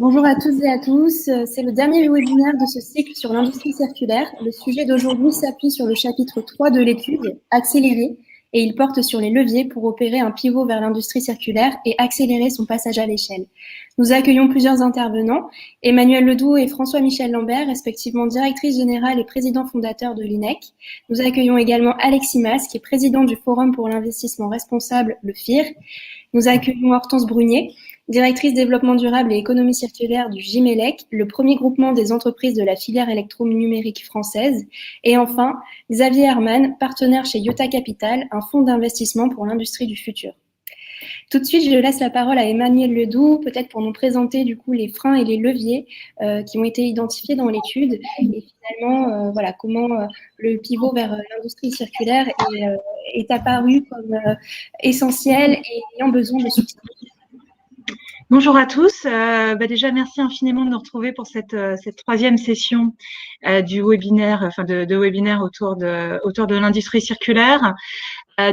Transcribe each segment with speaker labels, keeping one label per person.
Speaker 1: Bonjour à toutes et à tous. C'est le dernier webinaire de ce cycle sur l'industrie circulaire. Le sujet d'aujourd'hui s'appuie sur le chapitre 3 de l'étude, accélérer, et il porte sur les leviers pour opérer un pivot vers l'industrie circulaire et accélérer son passage à l'échelle. Nous accueillons plusieurs intervenants, Emmanuel Ledoux et François-Michel Lambert, respectivement directrice générale et président fondateur de l'INEC. Nous accueillons également Alexis Mas, qui est président du Forum pour l'investissement responsable, le FIR. Nous accueillons Hortense Brunier, directrice développement durable et économie circulaire du GIMELEC, le premier groupement des entreprises de la filière électronumérique française. Et enfin, Xavier Herman, partenaire chez Iota Capital, un fonds d'investissement pour l'industrie du futur. Tout de suite, je laisse la parole à Emmanuel Ledoux, peut-être pour nous présenter du coup les freins et les leviers qui ont été identifiés dans l'étude et finalement comment le pivot vers l'industrie circulaire est apparu comme essentiel et ayant besoin de soutien.
Speaker 2: Bonjour à tous. Déjà, merci infiniment de nous retrouver pour cette troisième session du webinaire, de webinaire autour de l'industrie circulaire.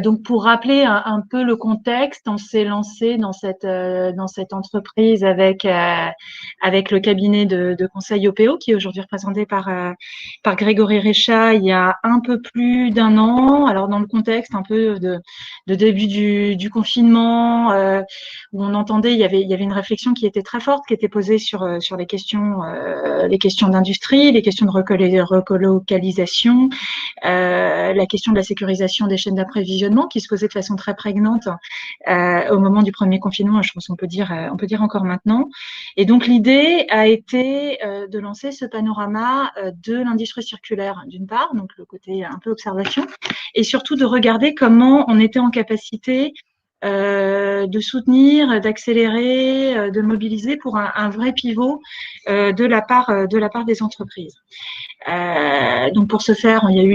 Speaker 2: Donc, pour rappeler un peu le contexte, on s'est lancé dans cette entreprise avec le cabinet de conseil OPO, qui est aujourd'hui représenté par Grégory Recha, il y a un peu plus d'un an. Alors, dans le contexte un peu de début du confinement, où on entendait, il y avait une réflexion qui était très forte, qui était posée sur les questions d'industrie, les questions de relocalisation, la question de la sécurisation des chaînes d'approvisionnement qui se posait de façon très prégnante au moment du premier confinement, je pense qu'on peut dire encore maintenant. Et donc l'idée a été de lancer ce panorama de l'industrie circulaire d'une part, donc le côté un peu observation, et surtout de regarder comment on était en capacité de soutenir, d'accélérer, de mobiliser pour un vrai pivot de la part des entreprises. Donc pour ce faire, il y a eu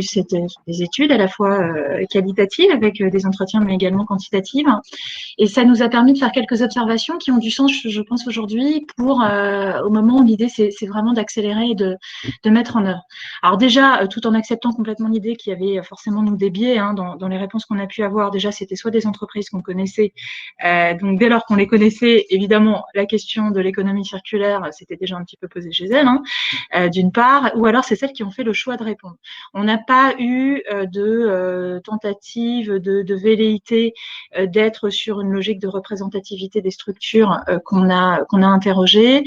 Speaker 2: des études à la fois qualitatives avec des entretiens, mais également quantitatives. Et ça nous a permis de faire quelques observations qui ont du sens, je pense, aujourd'hui, pour au moment où l'idée, c'est vraiment d'accélérer et de mettre en œuvre. Alors déjà, tout en acceptant complètement l'idée qu'il y avait forcément nous des biais dans les réponses qu'on a pu avoir. Déjà, c'était soit des entreprises qu'on connaissait, donc dès lors qu'on les connaissait, évidemment, la question de l'économie circulaire, c'était déjà un petit peu posée chez elles, d'une part, ou alors c'est celles qui ont fait le choix de répondre. On n'a pas eu de tentative de velléité d'être sur une logique de représentativité des structures qu'on a interrogées.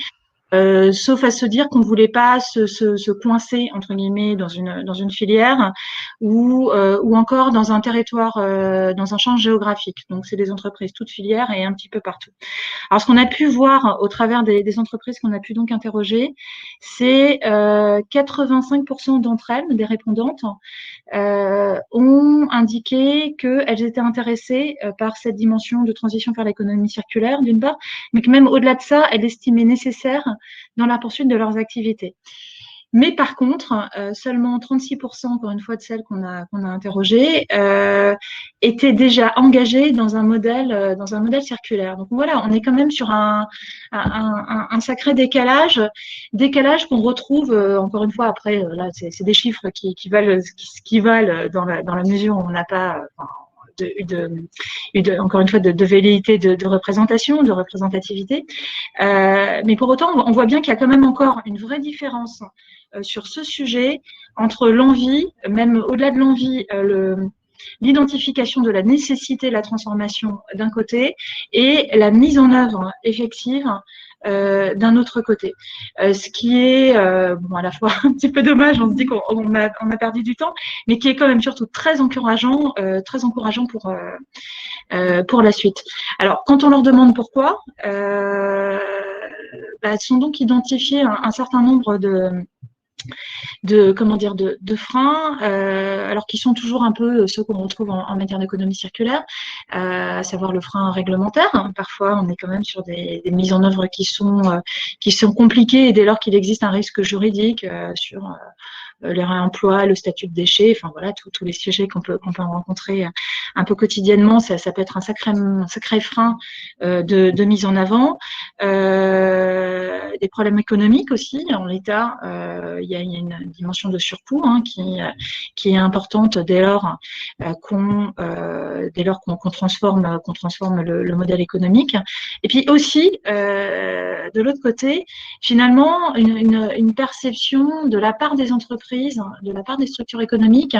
Speaker 2: Sauf à se dire qu'on ne voulait pas se coincer entre guillemets dans une filière ou encore dans un territoire, dans un champ géographique. Donc c'est des entreprises toutes filières et un petit peu partout. Alors ce qu'on a pu voir au travers des entreprises qu'on a pu donc interroger, c'est 85% d'entre elles, des répondantes, ont indiqué qu'elles étaient intéressées par cette dimension de transition vers l'économie circulaire, d'une part, mais que même au-delà de ça, elles estimaient nécessaire dans la poursuite de leurs activités. Mais par contre, seulement 36%, encore une fois, de celles qu'on a interrogées, étaient déjà engagées dans un modèle circulaire. Donc voilà, on est quand même sur un sacré décalage qu'on retrouve, encore une fois, après, là, c'est des chiffres qui valent ce qu'ils valent dans la mesure où on n'a pas encore une fois, de velléité de représentation, de représentativité. Mais pour autant, on voit bien qu'il y a quand même encore une vraie différence sur ce sujet entre l'envie, même au-delà de l'envie, l'identification de la nécessité de la transformation d'un côté et la mise en œuvre effective d'un autre côté. Ce qui est à la fois un petit peu dommage, on se dit qu'on a perdu du temps, mais qui est quand même surtout très encourageant pour la suite. Alors, quand on leur demande pourquoi, elles sont donc identifiées un certain nombre de freins, alors qui sont toujours un peu ceux qu'on retrouve en matière d'économie circulaire, à savoir le frein réglementaire. Parfois, on est quand même sur des mises en œuvre qui sont compliquées et dès lors qu'il existe un risque juridique sur les réemplois, le statut de déchet, enfin voilà, tous les sujets qu'on peut rencontrer un peu quotidiennement, ça peut être un sacré frein de mise en avant. des problèmes économiques aussi. En l'état, il y a une dimension de surcoût qui est importante dès lors qu'on transforme le modèle économique. Et puis aussi, de l'autre côté, finalement, une perception de la part des entreprises, de la part des structures économiques,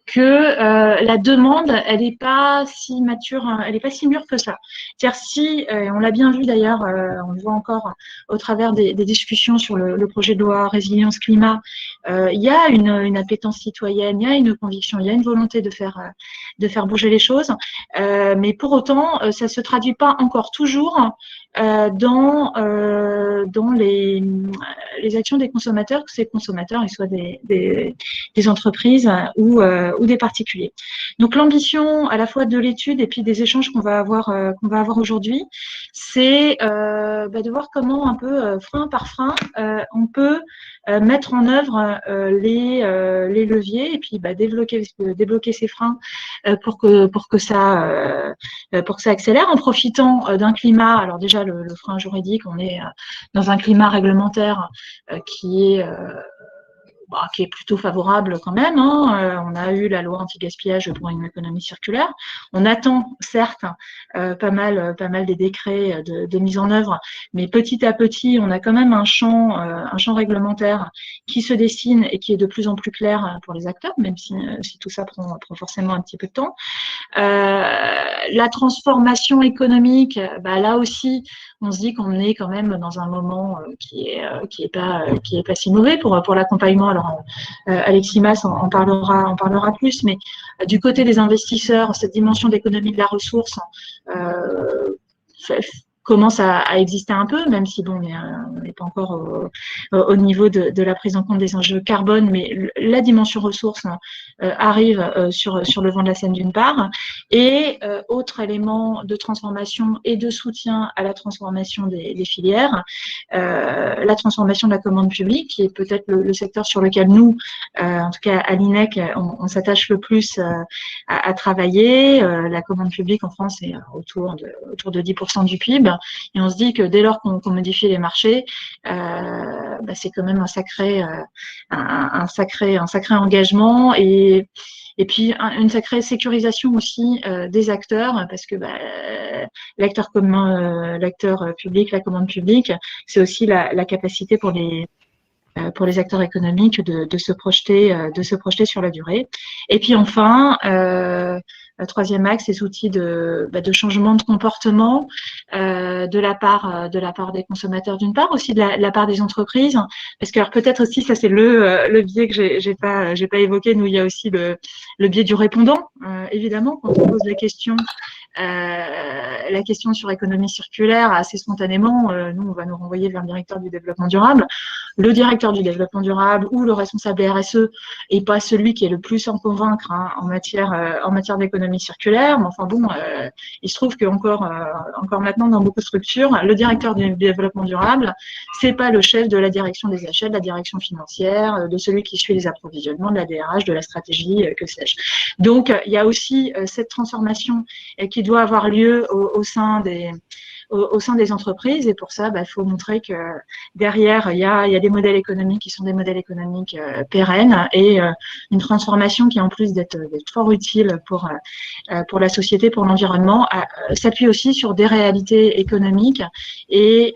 Speaker 2: que la demande, elle n'est pas si mature, elle n'est pas si mûre que ça. C'est-à-dire si, on l'a bien vu d'ailleurs, on le voit encore au travers des discussions sur le projet de loi résilience climat, il y a une appétence citoyenne, il y a une conviction, il y a une volonté de faire bouger les choses, mais pour autant, ça se traduit pas encore toujours dans les actions des consommateurs, que ces consommateurs, ils soient des entreprises ou des particuliers. Donc l'ambition à la fois de l'étude et puis des échanges qu'on va avoir aujourd'hui, c'est de voir comment un peu frein par frein on peut mettre en œuvre les leviers et puis débloquer ces freins pour que ça accélère en profitant d'un climat. Alors déjà le frein juridique, on est dans un climat réglementaire qui est plutôt favorable quand même. On a eu la loi anti-gaspillage pour une économie circulaire. On attend certes pas mal des décrets de mise en œuvre, mais petit à petit, on a quand même un champ réglementaire qui se dessine et qui est de plus en plus clair pour les acteurs, même si tout ça prend forcément un petit peu de temps. La transformation économique, là aussi, on se dit qu'on est quand même dans un moment qui est pas si mauvais pour l'accompagnement. Alors Alexis Mas en parlera plus, mais du côté des investisseurs, cette dimension d'économie de la ressource commence à exister un peu, même si on n'est pas encore au niveau de la prise en compte des enjeux carbone, mais la dimension ressources arrive sur le devant de la scène d'une part, et autre élément de transformation et de soutien à la transformation des filières, la transformation de la commande publique, qui est peut-être le secteur sur lequel nous, en tout cas à l'INEC, on s'attache le plus à travailler. La commande publique en France est autour de 10% du PIB. Et on se dit que dès lors qu'on modifie les marchés, c'est quand même un sacré engagement et puis une sacrée sécurisation aussi des acteurs, parce que l'acteur commun, l'acteur public, la commande publique, c'est aussi la capacité pour les acteurs économiques de se projeter sur la durée. Et puis enfin, le troisième axe, ces outils de changement de comportement de la part des consommateurs d'une part, aussi de la part des entreprises, parce que alors peut-être aussi ça c'est le biais que j'ai pas évoqué. Nous, il y a aussi le biais du répondant, évidemment, quand on pose la question sur économie circulaire, assez spontanément, nous on va nous renvoyer vers le directeur du développement durable. Le directeur du développement durable ou le responsable RSE est pas celui qui est le plus en convaincre en matière d'économie circulaire, mais enfin bon, il se trouve que encore maintenant dans beaucoup de structures, le directeur du développement durable, c'est pas le chef de la direction des achats, de la direction financière, de celui qui suit les approvisionnements, de la DRH, de la stratégie, que sais-je. Donc il y a aussi cette transformation qui doit avoir lieu au sein des entreprises, et pour ça, il faut montrer que derrière, il y a des modèles économiques qui sont des modèles économiques pérennes et une transformation qui, en plus d'être fort utile pour la société, pour l'environnement, s'appuie aussi sur des réalités économiques et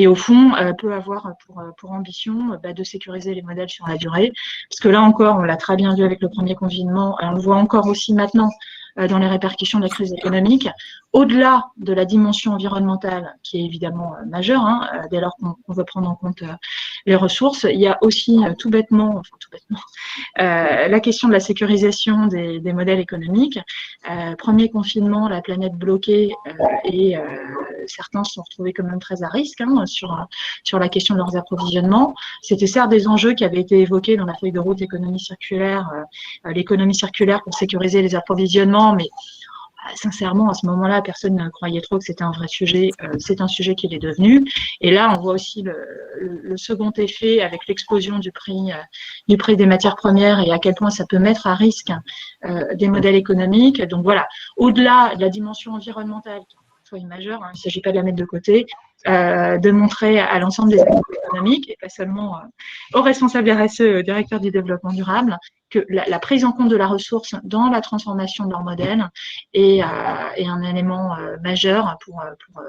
Speaker 2: au fond, peut avoir pour ambition de sécuriser les modèles sur la durée. Parce que là encore, on l'a très bien vu avec le premier confinement, et on le voit encore aussi maintenant dans les répercussions de la crise économique, au-delà de la dimension environnementale, qui est évidemment majeure, dès lors qu'on veut prendre en compte les ressources, il y a aussi tout bêtement, la question de la sécurisation des modèles économiques. Premier confinement, la planète bloquée, et certains se sont retrouvés quand même très à risque sur la question de leurs approvisionnements. C'était certes des enjeux qui avaient été évoqués dans la feuille de route économie circulaire, l'économie circulaire pour sécuriser les approvisionnements, mais sincèrement, à ce moment-là, personne ne croyait trop que c'était un vrai sujet. C'est un sujet qu'il est devenu. Et là, on voit aussi le second effet avec l'explosion du prix des matières premières et à quel point ça peut mettre à risque des modèles économiques. Donc voilà, au-delà de la dimension environnementale, qui est majeure, il ne s'agit pas de la mettre de côté, de montrer à l'ensemble des acteurs économiques, et pas seulement aux responsables RSE, aux directeurs du développement durable, que la prise en compte de la ressource dans la transformation de leur modèle est un élément majeur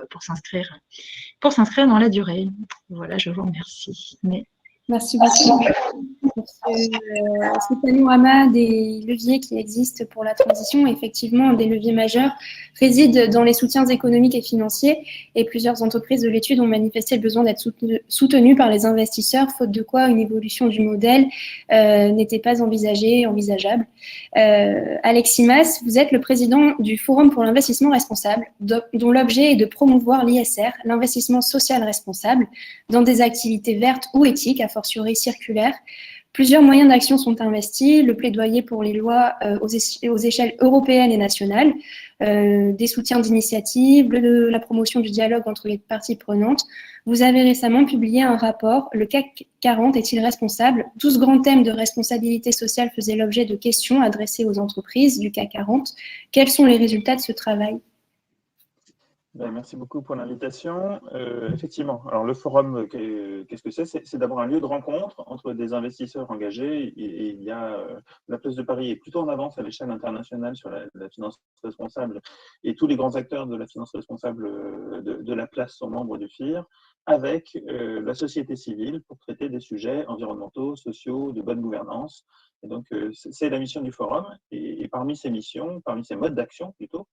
Speaker 2: pour s'inscrire dans la durée. Voilà, je vous remercie.
Speaker 1: Merci beaucoup pour ce panorama des leviers qui existent pour la transition. Effectivement, des leviers majeurs résident dans les soutiens économiques et financiers, et plusieurs entreprises de l'étude ont manifesté le besoin d'être soutenues par les investisseurs, faute de quoi une évolution du modèle n'était pas envisageable. Alexis Mas, vous êtes le président du Forum pour l'investissement responsable, dont l'objet est de promouvoir l'ISR, l'investissement social responsable, dans des activités vertes ou éthiques, a fortiori circulaires. Plusieurs moyens d'action sont investis, le plaidoyer pour les lois aux échelles européennes et nationales, des soutiens d'initiatives, la promotion du dialogue entre les parties prenantes. Vous avez récemment publié un rapport, Le CAC 40 est-il responsable? 12 grands thèmes de responsabilité sociale faisaient l'objet de questions adressées aux entreprises du CAC 40. Quels sont les résultats de ce travail?
Speaker 3: Merci beaucoup pour l'invitation. Effectivement, alors le forum, qu'est-ce que c'est? C'est d'abord un lieu de rencontre entre des investisseurs engagés, et il y a la place de Paris est plutôt en avance à l'échelle internationale sur la finance responsable, et tous les grands acteurs de la finance responsable de la place sont membres du FIR, avec la société civile pour traiter des sujets environnementaux, sociaux, de bonne gouvernance. Et donc, c'est la mission du forum, et parmi ces missions, parmi ces modes d'action plutôt,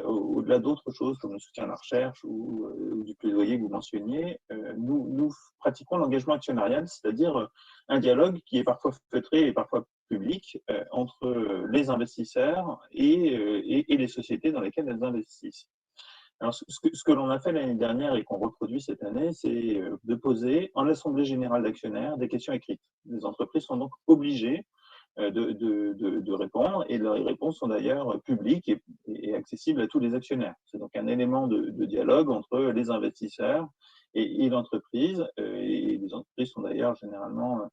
Speaker 3: au-delà d'autres choses comme le soutien à la recherche ou du plaidoyer que vous mentionniez, nous pratiquons l'engagement actionnarial, c'est-à-dire un dialogue qui est parfois feutré et parfois public entre les investisseurs et les sociétés dans lesquelles elles investissent. Alors, ce que l'on a fait l'année dernière et qu'on reproduit cette année, c'est de poser en l'Assemblée générale d'actionnaires des questions écrites. Les entreprises sont donc obligées de répondre, et leurs réponses sont d'ailleurs publiques et accessibles à tous les actionnaires. C'est donc un élément de dialogue entre les investisseurs et l'entreprise, et les entreprises sont d'ailleurs généralement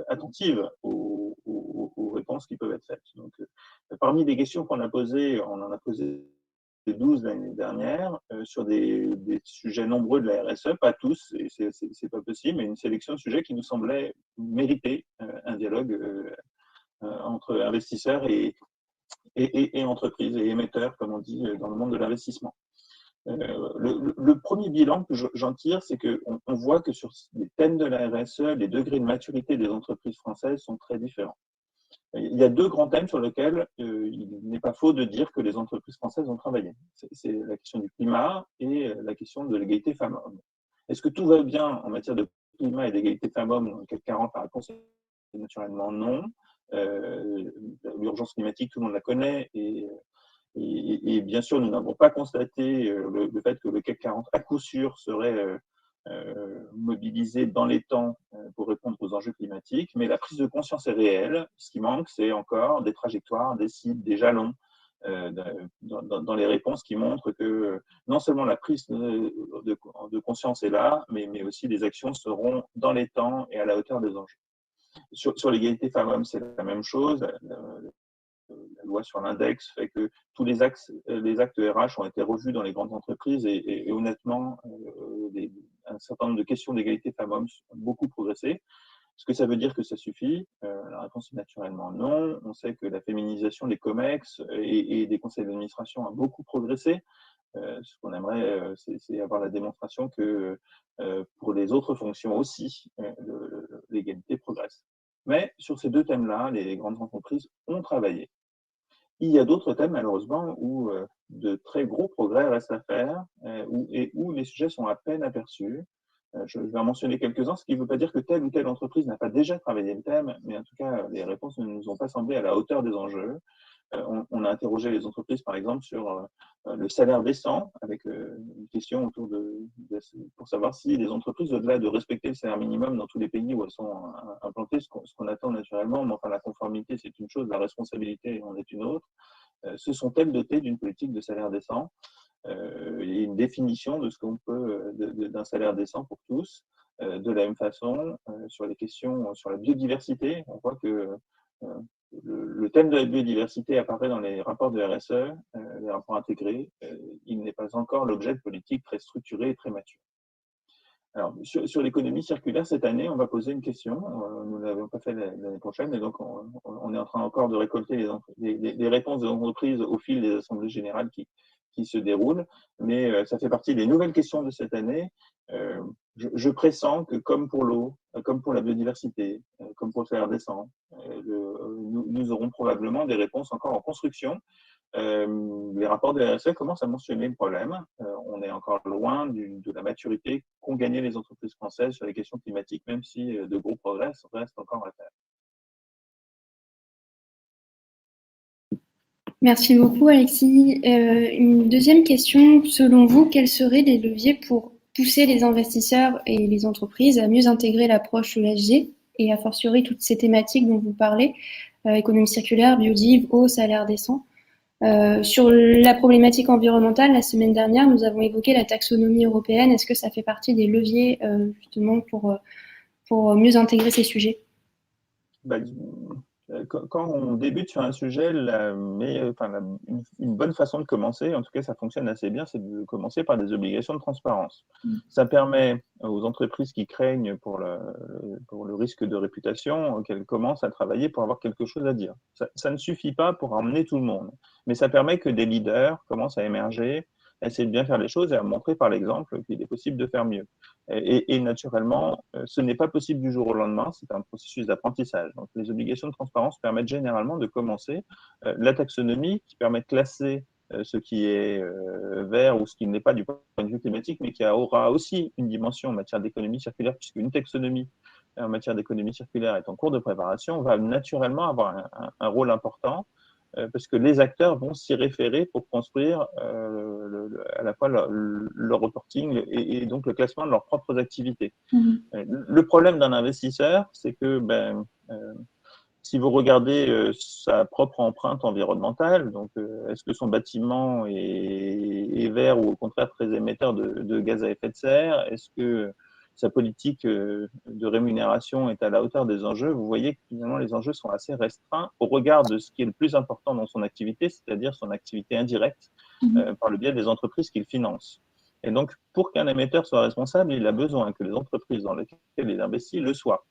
Speaker 3: attentives aux réponses qui peuvent être faites. Donc, parmi les questions qu'on a posées, on en a posé 12 l'année dernière, sur des sujets nombreux de la RSE, pas tous, et c'est pas possible, mais une sélection de sujets qui nous semblait mériter un dialogue entre investisseurs et entreprises, et émetteurs, comme on dit dans le monde de l'investissement. Le premier bilan que j'en tire, c'est qu'on voit que sur les thèmes de la RSE, les degrés de maturité des entreprises françaises sont très différents. Il y a deux grands thèmes sur lesquels il n'est pas faux de dire que les entreprises françaises ont travaillé. C'est la question du climat et la question de l'égalité femmes-hommes. Est-ce que tout va bien en matière de climat et d'égalité femmes-hommes dans le CAC 40? La réponse est naturellement non. L'urgence climatique, tout le monde la connaît, et bien sûr, nous n'avons pas constaté le fait que le CAC 40 à coup sûr serait mobilisé dans les temps pour répondre aux enjeux climatiques, mais la prise de conscience est réelle. Ce qui manque, c'est encore des trajectoires, des cibles, des jalons dans les réponses qui montrent que non seulement la prise de conscience est là, mais aussi les actions seront dans les temps et à la hauteur des enjeux. Sur l'égalité femmes-hommes, c'est la même chose. La loi sur l'index fait que tous les actes RH ont été revus dans les grandes entreprises, et honnêtement, un certain nombre de questions d'égalité femmes-hommes ont beaucoup progressé. Est-ce que ça veut dire que ça suffit? La réponse est naturellement non. On sait que la féminisation des COMEX et des conseils d'administration a beaucoup progressé. Ce qu'on aimerait, c'est avoir la démonstration que pour les autres fonctions aussi, l'égalité progresse. Mais sur ces deux thèmes-là, les grandes entreprises ont travaillé. Il y a d'autres thèmes, malheureusement, où de très gros progrès restent à faire, et où les sujets sont à peine aperçus. Je vais en mentionner quelques-uns, ce qui ne veut pas dire que telle ou telle entreprise n'a pas déjà travaillé le thème, mais en tout cas, les réponses ne nous ont pas semblé à la hauteur des enjeux. On a interrogé les entreprises, par exemple, sur le salaire décent, avec une question autour pour savoir si les entreprises, au-delà de respecter le salaire minimum dans tous les pays où elles sont implantées, ce qu'on attend naturellement, mais enfin la conformité c'est une chose, la responsabilité en est une autre, se sont-elles dotées d'une politique de salaire décent et une définition de ce qu'on peut d'un salaire décent pour tous. De la même façon, sur les questions sur la biodiversité, on voit que le thème de la biodiversité apparaît dans les rapports de RSE, les rapports intégrés. Il n'est pas encore l'objet de politiques très structurées et très matures. Alors, sur l'économie circulaire, cette année, on va poser une question. Nous ne l'avons pas fait l'année prochaine, et donc on est en train encore de récolter les réponses des entreprises au fil des assemblées générales qui se déroulent. Mais ça fait partie des nouvelles questions de cette année. Je pressens que, comme pour l'eau, comme pour la biodiversité, comme pour le fer descend, nous aurons probablement des réponses encore en construction. Les rapports de la RSE commencent à mentionner le problème. On est encore loin de la maturité qu'ont gagné les entreprises françaises sur les questions climatiques, même si de gros progrès restent encore à faire.
Speaker 1: Merci beaucoup, Alexis. Une deuxième question. Selon vous, quels seraient les leviers pour pousser les investisseurs et les entreprises à mieux intégrer l'approche ESG et a fortiori toutes ces thématiques dont vous parlez, économie circulaire, biodive, eau, salaire décent? Sur la problématique environnementale, la semaine dernière, nous avons évoqué la taxonomie européenne. Est-ce que ça fait partie des leviers justement pour mieux intégrer ces sujets?
Speaker 3: Quand on débute sur un sujet, une bonne façon de commencer, en tout cas ça fonctionne assez bien, c'est de commencer par des obligations de transparence. Ça permet aux entreprises qui craignent pour le risque de réputation qu'elles commencent à travailler pour avoir quelque chose à dire. Ça ne suffit pas pour emmener tout le monde, mais ça permet que des leaders commencent à émerger, à essayer de bien faire les choses et à montrer par l'exemple qu'il est possible de faire mieux. Et naturellement, ce n'est pas possible du jour au lendemain, c'est un processus d'apprentissage. Donc, les obligations de transparence permettent généralement de commencer. La taxonomie, qui permet de classer ce qui est vert ou ce qui n'est pas du point de vue climatique, mais qui aura aussi une dimension en matière d'économie circulaire, puisque une taxonomie en matière d'économie circulaire est en cours de préparation, va naturellement avoir un rôle important, parce que les acteurs vont s'y référer pour construire à la fois leur reporting et donc le classement de leurs propres activités. Le problème d'un investisseur, c'est que si vous regardez sa propre empreinte environnementale, donc est-ce que son bâtiment est vert ou au contraire très émetteur de gaz à effet de serre, est-ce que sa politique de rémunération est à la hauteur des enjeux, vous voyez que finalement les enjeux sont assez restreints au regard de ce qui est le plus important dans son activité, c'est-à-dire son activité indirecte par le biais des entreprises qu'il finance. Et donc, pour qu'un émetteur soit responsable, il a besoin que les entreprises dans lesquelles il investit le soient.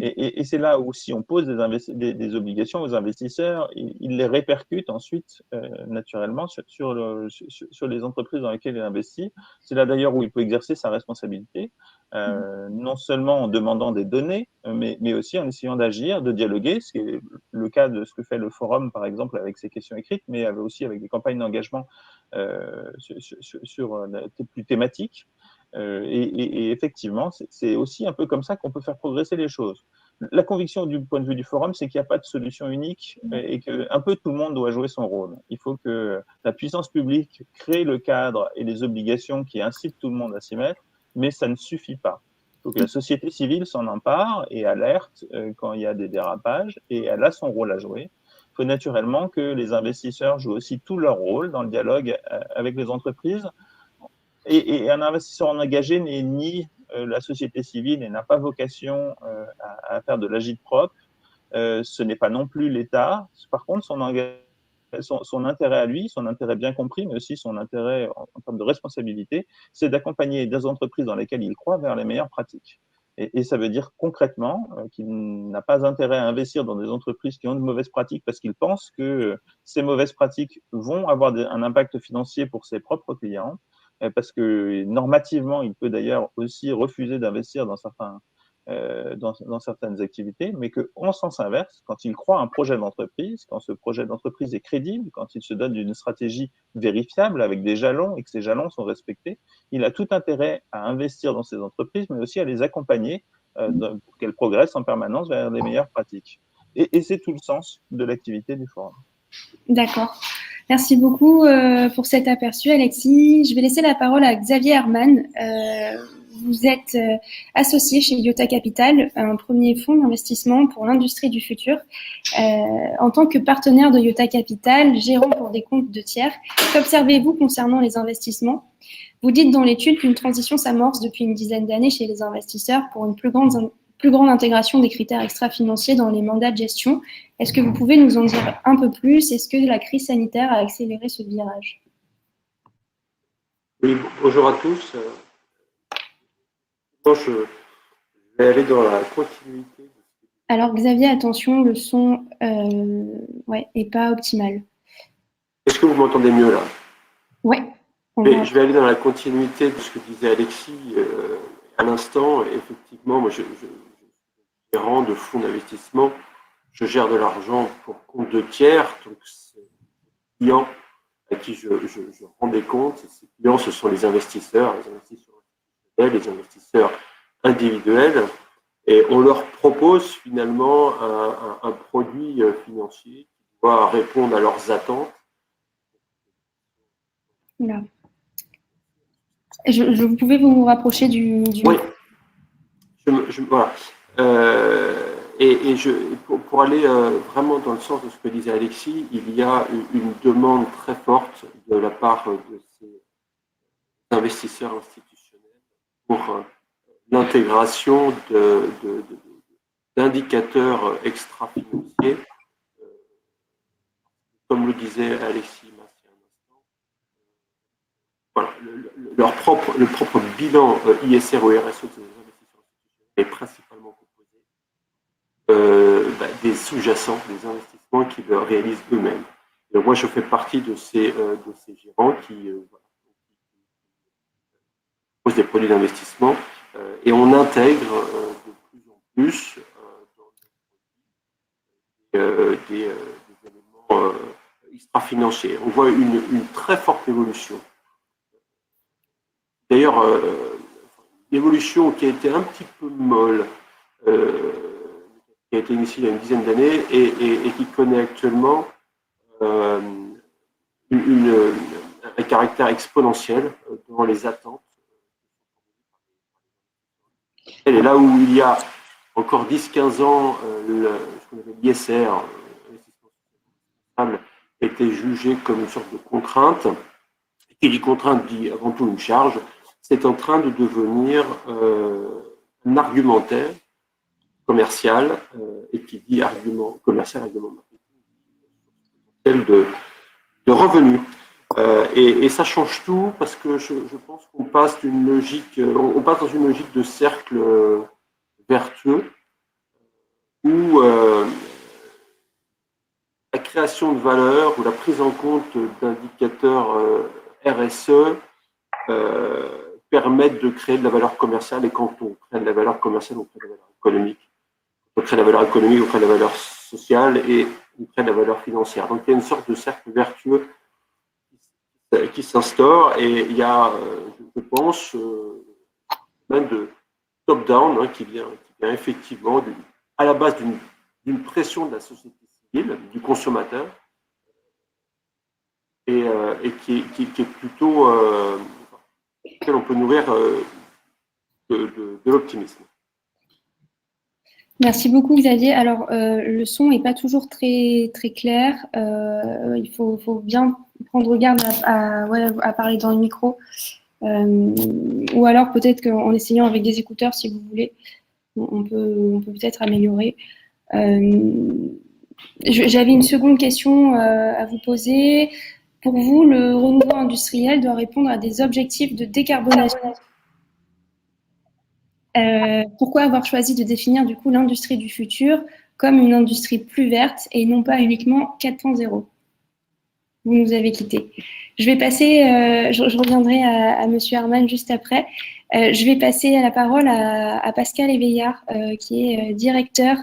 Speaker 3: Et c'est là où, si on pose des obligations aux investisseurs, ils les répercutent ensuite naturellement sur les entreprises dans lesquelles il investit. C'est là d'ailleurs où il peut exercer sa responsabilité, non seulement en demandant des données, mais aussi en essayant d'agir, de dialoguer, ce qui est le cas de ce que fait le Forum, par exemple, avec ses questions écrites, mais aussi avec des campagnes d'engagement plus thématiques. Et effectivement, c'est aussi un peu comme ça qu'on peut faire progresser les choses. La conviction du point de vue du Forum, c'est qu'il n'y a pas de solution unique et qu'un peu tout le monde doit jouer son rôle. Il faut que la puissance publique crée le cadre et les obligations qui incitent tout le monde à s'y mettre, mais ça ne suffit pas. Il faut que la société civile s'en empare et alerte quand il y a des dérapages, et elle a son rôle à jouer. Il faut naturellement que les investisseurs jouent aussi tout leur rôle dans le dialogue avec les entreprises. Et un investisseur engagé n'est ni la société civile et n'a pas vocation à faire de l'agite propre. Ce n'est pas non plus l'État. Par contre, son intérêt à lui, son intérêt bien compris, mais aussi son intérêt en termes de responsabilité, c'est d'accompagner des entreprises dans lesquelles il croit vers les meilleures pratiques. Et ça veut dire concrètement qu'il n'a pas intérêt à investir dans des entreprises qui ont de mauvaises pratiques parce qu'il pense que ces mauvaises pratiques vont avoir un impact financier pour ses propres clients, parce que normativement, il peut d'ailleurs aussi refuser d'investir dans certaines activités, mais qu'en sens inverse, quand il croit à un projet d'entreprise, quand ce projet d'entreprise est crédible, quand il se donne une stratégie vérifiable avec des jalons et que ces jalons sont respectés, il a tout intérêt à investir dans ces entreprises, mais aussi à les accompagner pour qu'elles progressent en permanence vers les meilleures pratiques. Et c'est tout le sens de l'activité du Forum.
Speaker 1: D'accord. Merci beaucoup pour cet aperçu, Alexis. Je vais laisser la parole à Xavier Herman. Vous êtes associé chez Iota Capital, un premier fonds d'investissement pour l'industrie du futur. En tant que partenaire de Iota Capital, gérant pour des comptes de tiers, qu'observez-vous concernant les investissements? Vous dites dans l'étude qu'une transition s'amorce depuis une dizaine d'années chez les investisseurs pour une plus grande plus grande intégration des critères extra-financiers dans les mandats de gestion. Est-ce que vous pouvez nous en dire un peu plus? Est-ce que la crise sanitaire a accéléré ce virage?
Speaker 4: Oui, bonjour à tous. Je vais aller dans la continuité.
Speaker 1: Alors Xavier, attention, le son est pas optimal.
Speaker 4: Est-ce que vous m'entendez mieux là?
Speaker 1: Oui.
Speaker 4: Je vais aller dans la continuité de ce que disait Alexis à l'instant. Effectivement, moi, je suis gérant de fonds d'investissement. Je gère de l'argent pour compte de tiers. Donc, c'est des clients à qui je rends des comptes. Ces clients, ce sont les investisseurs les investisseurs individuels. Et on leur propose finalement un produit financier qui doit répondre à leurs attentes.
Speaker 1: Là. Vous pouvez vous rapprocher du...
Speaker 4: Oui, voilà. Pour aller vraiment dans le sens de ce que disait Alexis, il y a une demande très forte de la part de ces investisseurs institutionnels pour l'intégration d'indicateurs extra-financiers. Comme le disait Alexis il y a un instant, voilà, le propre bilan ISR ou RSE de ces investisseurs institutionnels est principalement composé des sous-jacents, des investissements qu'ils réalisent eux-mêmes. Moi, je fais partie de ces gérants qui proposent des produits d'investissement et on intègre de plus en plus des éléments extra-financiers. On voit une très forte évolution. D'ailleurs, une évolution qui a été un petit peu molle, qui a été initiée il y a une dizaine d'années et qui connaît actuellement un caractère exponentiel dans les attentes. Et là où il y a encore 10-15 ans, ce qu'on appelle l'ISR, était jugé comme une sorte de contrainte. Et qui dit contrainte dit avant tout une charge. C'est en train de devenir un argumentaire commercial et qui dit argument commercial, argument marketing, de revenus. Et ça change tout parce que je pense qu'on passe d'une logique, on passe dans une logique de cercle vertueux où la création de valeur ou la prise en compte d'indicateurs RSE permettent de créer de la valeur commerciale. Et quand on crée de la valeur commerciale, on crée de la valeur économique. On crée de la valeur économique, on crée de la valeur sociale et on crée de la valeur financière. Donc il y a une sorte de cercle vertueux qui s'instaure et il y a, je pense, même de top-down qui vient effectivement à la base d'une pression de la société civile, du consommateur, et qui est plutôt auquel on peut nourrir de l'optimisme.
Speaker 1: Merci beaucoup Xavier. Alors le son n'est pas toujours très clair. Il faut bien prendre garde à parler dans le micro. Ou alors peut-être qu'en essayant avec des écouteurs, si vous voulez, on peut peut-être améliorer. J'avais une seconde question à vous poser. Pour vous, le renouveau industriel doit répondre à des objectifs de décarbonation. Pourquoi avoir choisi de définir du coup l'industrie du futur comme une industrie plus verte et non pas uniquement 4.0? Vous nous avez quittés. Je vais passer, je reviendrai à Monsieur Herman juste après. Je vais passer la parole à Pascal Éveillard, qui est directeur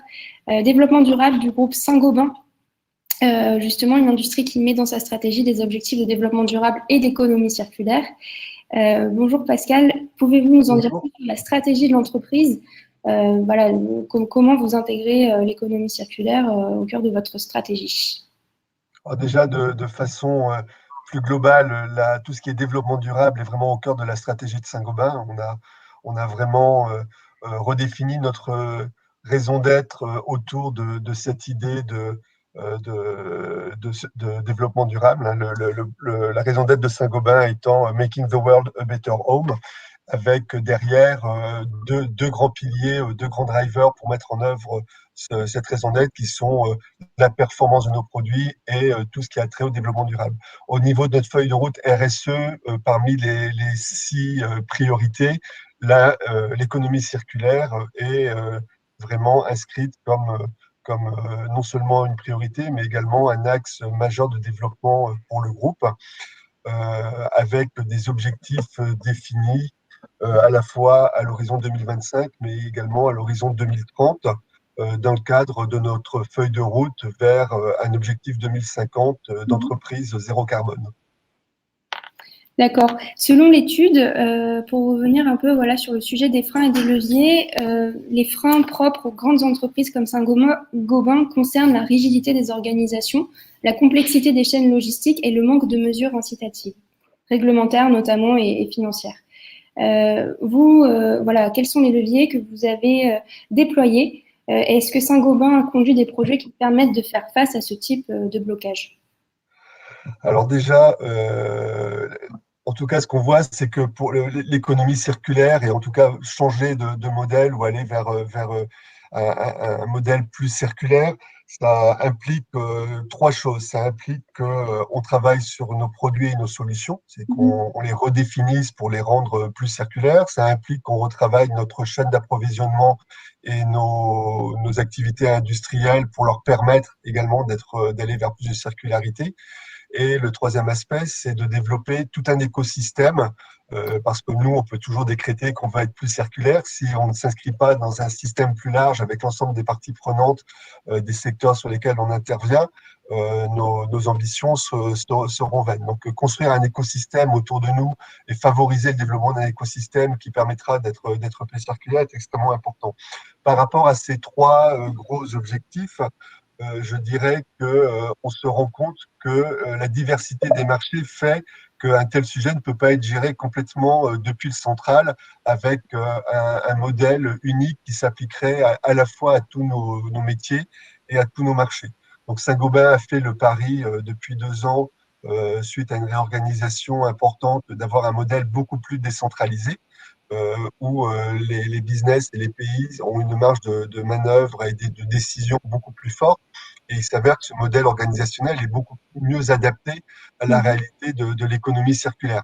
Speaker 1: développement durable du groupe Saint-Gobain. Justement, une industrie qui met dans sa stratégie des objectifs de développement durable et d'économie circulaire. Bonjour Pascal, pouvez-vous nous en dire plus sur la stratégie de l'entreprise? Voilà, comment vous intégrez l'économie circulaire au cœur de votre stratégie?
Speaker 5: Alors déjà, de façon plus globale, tout ce qui est développement durable est vraiment au cœur de la stratégie de Saint-Gobain. On a vraiment redéfini notre raison d'être autour de cette idée de développement durable. La raison d'être de Saint-Gobain étant Making the World a Better Home. avec derrière deux grands piliers, deux grands drivers pour mettre en œuvre cette raison d'être qui sont la performance de nos produits et tout ce qui a trait au développement durable. Au niveau de notre feuille de route RSE, parmi les 6 priorités, l'économie circulaire est vraiment inscrite comme non seulement une priorité, mais également un axe majeur de développement pour le groupe, avec des objectifs définis à la fois à l'horizon 2025, mais également à l'horizon 2030, dans le cadre de notre feuille de route vers un objectif 2050 d'entreprise zéro carbone.
Speaker 1: D'accord. Selon l'étude, pour revenir un peu sur le sujet des freins et des leviers, les freins propres aux grandes entreprises comme Saint-Gobain concernent la rigidité des organisations, la complexité des chaînes logistiques et le manque de mesures incitatives, réglementaires notamment et financières. Quels sont les leviers que vous avez déployés? Est-ce que Saint-Gobain a conduit des projets qui permettent de faire face à ce type de blocage?
Speaker 5: Alors déjà, en tout cas, ce qu'on voit, c'est que pour l'économie circulaire, et en tout cas changer de modèle ou aller vers un modèle plus circulaire, ça implique 3 choses. Ça implique qu'on travaille sur nos produits et nos solutions, c'est qu'on les redéfinisse pour les rendre plus circulaires. Ça implique qu'on retravaille notre chaîne d'approvisionnement et nos activités industrielles pour leur permettre également d'aller vers plus de circularité. Et le troisième aspect, c'est de développer tout un écosystème, parce que nous, on peut toujours décréter qu'on va être plus circulaire. Si on ne s'inscrit pas dans un système plus large avec l'ensemble des parties prenantes des secteurs sur lesquels on intervient, nos ambitions seront vaines. Donc, construire un écosystème autour de nous et favoriser le développement d'un écosystème qui permettra d'être plus circulaire est extrêmement important. Par rapport à ces 3 gros objectifs, je dirais qu'on se rend compte que la diversité des marchés fait qu'un tel sujet ne peut pas être géré complètement depuis le central avec un modèle unique qui s'appliquerait à la fois à tous nos métiers et à tous nos marchés. Donc Saint-Gobain a fait le pari depuis 2 ans, suite à une réorganisation importante, d'avoir un modèle beaucoup plus décentralisé, où les business et les pays ont une marge de manœuvre et de décision beaucoup plus forte. Et il s'avère que ce modèle organisationnel est beaucoup mieux adapté à la réalité de l'économie circulaire.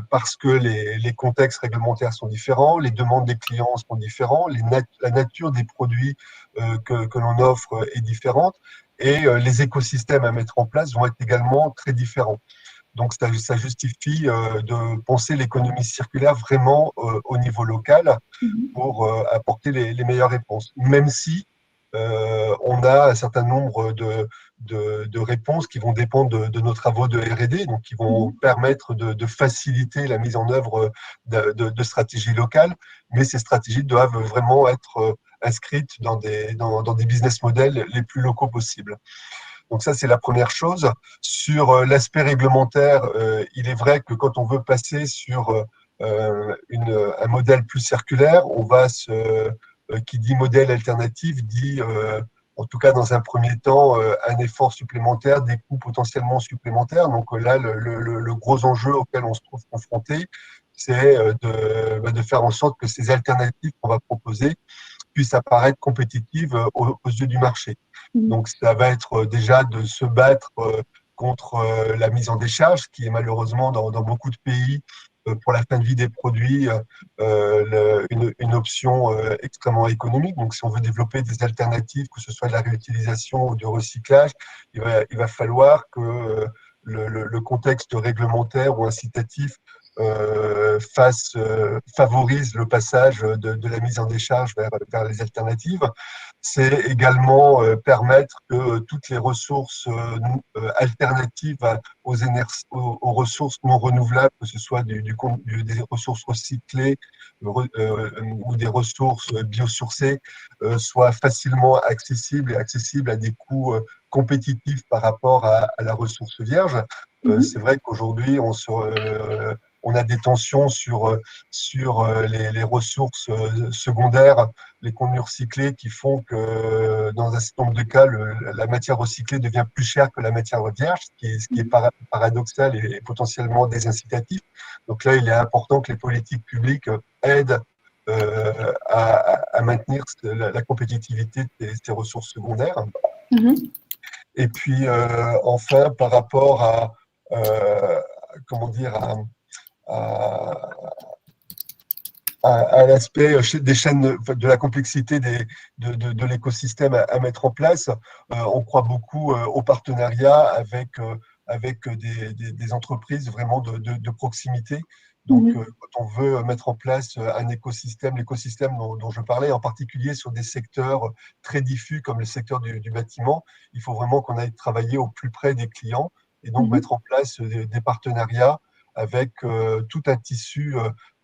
Speaker 5: Parce que les contextes réglementaires sont différents, les demandes des clients sont différents, la nature des produits que l'on offre est différente, et les écosystèmes à mettre en place vont être également très différents. Donc, ça justifie de penser l'économie circulaire vraiment au niveau local pour apporter les meilleures réponses. Même si on a un certain nombre de réponses qui vont dépendre de nos travaux de R&D, donc qui vont permettre de faciliter la mise en œuvre de stratégies locales, mais ces stratégies doivent vraiment être inscrites dans des business models les plus locaux possibles. Donc ça, c'est la première chose. Sur l'aspect réglementaire, il est vrai que quand on veut passer sur un modèle plus circulaire, qui dit modèle alternatif, dit, en tout cas dans un premier temps, un effort supplémentaire, des coûts potentiellement supplémentaires. Donc là, le gros enjeu auquel on se trouve confronté, c'est de faire en sorte que ces alternatives qu'on va proposer puissent apparaître compétitives aux yeux du marché. Donc, ça va être déjà de se battre contre la mise en décharge, qui est malheureusement dans beaucoup de pays, pour la fin de vie des produits, une option extrêmement économique. Donc, si on veut développer des alternatives, que ce soit de la réutilisation ou du recyclage, il va falloir que le contexte réglementaire ou incitatif favorise le passage de la mise en décharge vers les alternatives. C'est également permettre que toutes les ressources alternatives aux ressources non renouvelables, que ce soit des ressources recyclées ou des ressources biosourcées, soient facilement accessibles et accessibles à des coûts compétitifs par rapport à la ressource vierge. C'est vrai qu'aujourd'hui, on a des tensions sur les ressources secondaires, les contenus recyclés, qui font que dans un certain nombre de cas, la matière recyclée devient plus chère que la matière vierge, ce qui est paradoxal et potentiellement désincitatif. Donc là, il est important que les politiques publiques aident à maintenir la compétitivité de ces ressources secondaires. Et puis, enfin, par rapport comment dire, à l'aspect des chaînes, de la complexité de l'écosystème à mettre en place, on croit beaucoup au partenariat avec des entreprises vraiment de proximité. Donc, quand on veut mettre en place un écosystème, l'écosystème dont je parlais, en particulier sur des secteurs très diffus comme le secteur du bâtiment, il faut vraiment qu'on aille travailler au plus près des clients et donc mettre en place des partenariats avec tout un tissu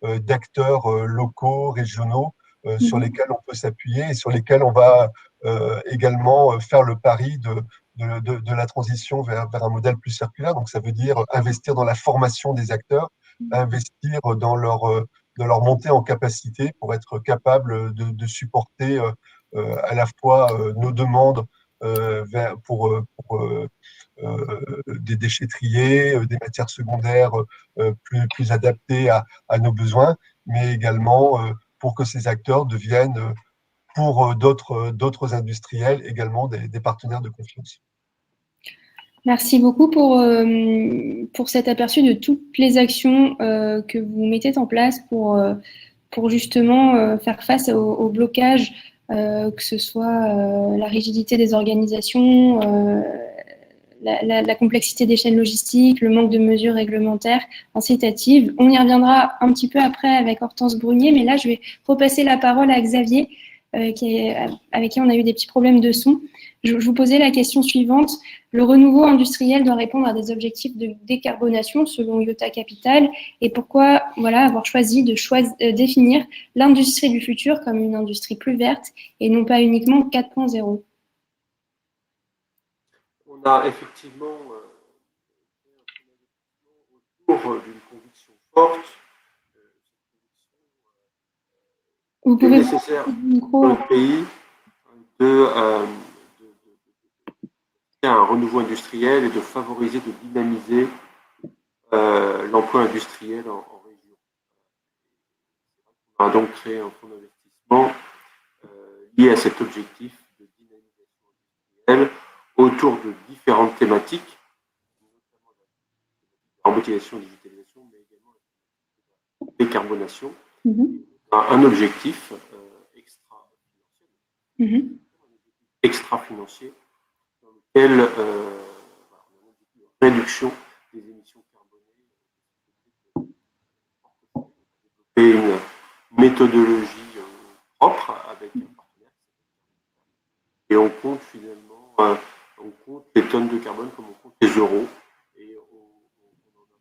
Speaker 5: d'acteurs locaux, régionaux, sur lesquels on peut s'appuyer et sur lesquels on va également faire le pari de la transition vers un modèle plus circulaire. Donc, ça veut dire investir dans la formation des acteurs, investir dans leur montée en capacité pour être capable de supporter à la fois nos demandes pour des déchetteries, des matières secondaires plus adaptées à nos besoins, mais également pour que ces acteurs deviennent, pour d'autres industriels, également des partenaires de confiance.
Speaker 1: Merci beaucoup pour cet aperçu de toutes les actions que vous mettez en place pour justement faire face au blocage, que ce soit la rigidité des organisations, la complexité des chaînes logistiques, le manque de mesures réglementaires incitatives. On y reviendra un petit peu après avec Hortense Brunier, mais là, je vais repasser la parole à Xavier, avec qui on a eu des petits problèmes de son. Je vous posais la question suivante. Le renouveau industriel doit répondre à des objectifs de décarbonation selon Iota Capital. Et pourquoi avoir choisi de définir l'industrie du futur comme une industrie plus verte et non pas uniquement 4.0 ?
Speaker 4: On a effectivement autour d'une conviction forte.
Speaker 1: Vous pouvez
Speaker 4: il est nécessaire dans le pays un renouveau industriel et de favoriser, de dynamiser l'emploi industriel en région. On a donc créé un fonds d'investissement lié à cet objectif de dynamisation industrielle autour de différentes thématiques, notamment la robotisation, digitalisation, mais également la décarbonation. Un objectif extra-financier dans lequel on a une réduction des émissions carbonées, développer une méthodologie propre avec un partenaire. Et on compte finalement les tonnes de carbone comme on compte les euros. Et on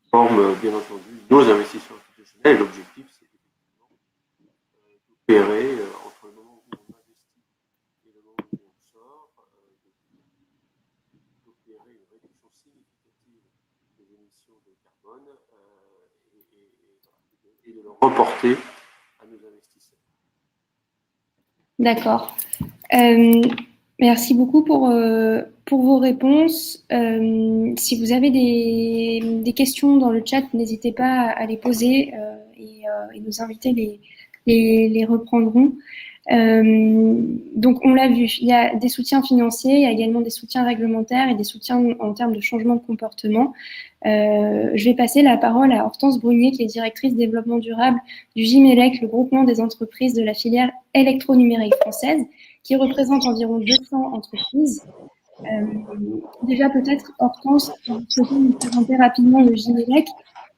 Speaker 4: informe bien entendu nos investisseurs institutionnels. Et l'objectif, c'est effectivement d'opérer entre le moment où on investit et le moment où on sort, d'opérer une réduction significative des émissions de carbone et de le reporter à nos investisseurs.
Speaker 1: D'accord. Merci beaucoup pour vos réponses. Si vous avez des questions dans le chat, n'hésitez pas à les poser et nos invités les reprendront. Donc, on l'a vu, il y a des soutiens financiers, il y a également des soutiens réglementaires et des soutiens en termes de changement de comportement. Je vais passer la parole à Hortense Brunier, qui est directrice développement durable du GIMELEC, le groupement des entreprises de la filière électronumérique française, qui représente environ 200 entreprises. Déjà, peut-être, Hortense, vous souhaitez nous présenter rapidement le GIMELEC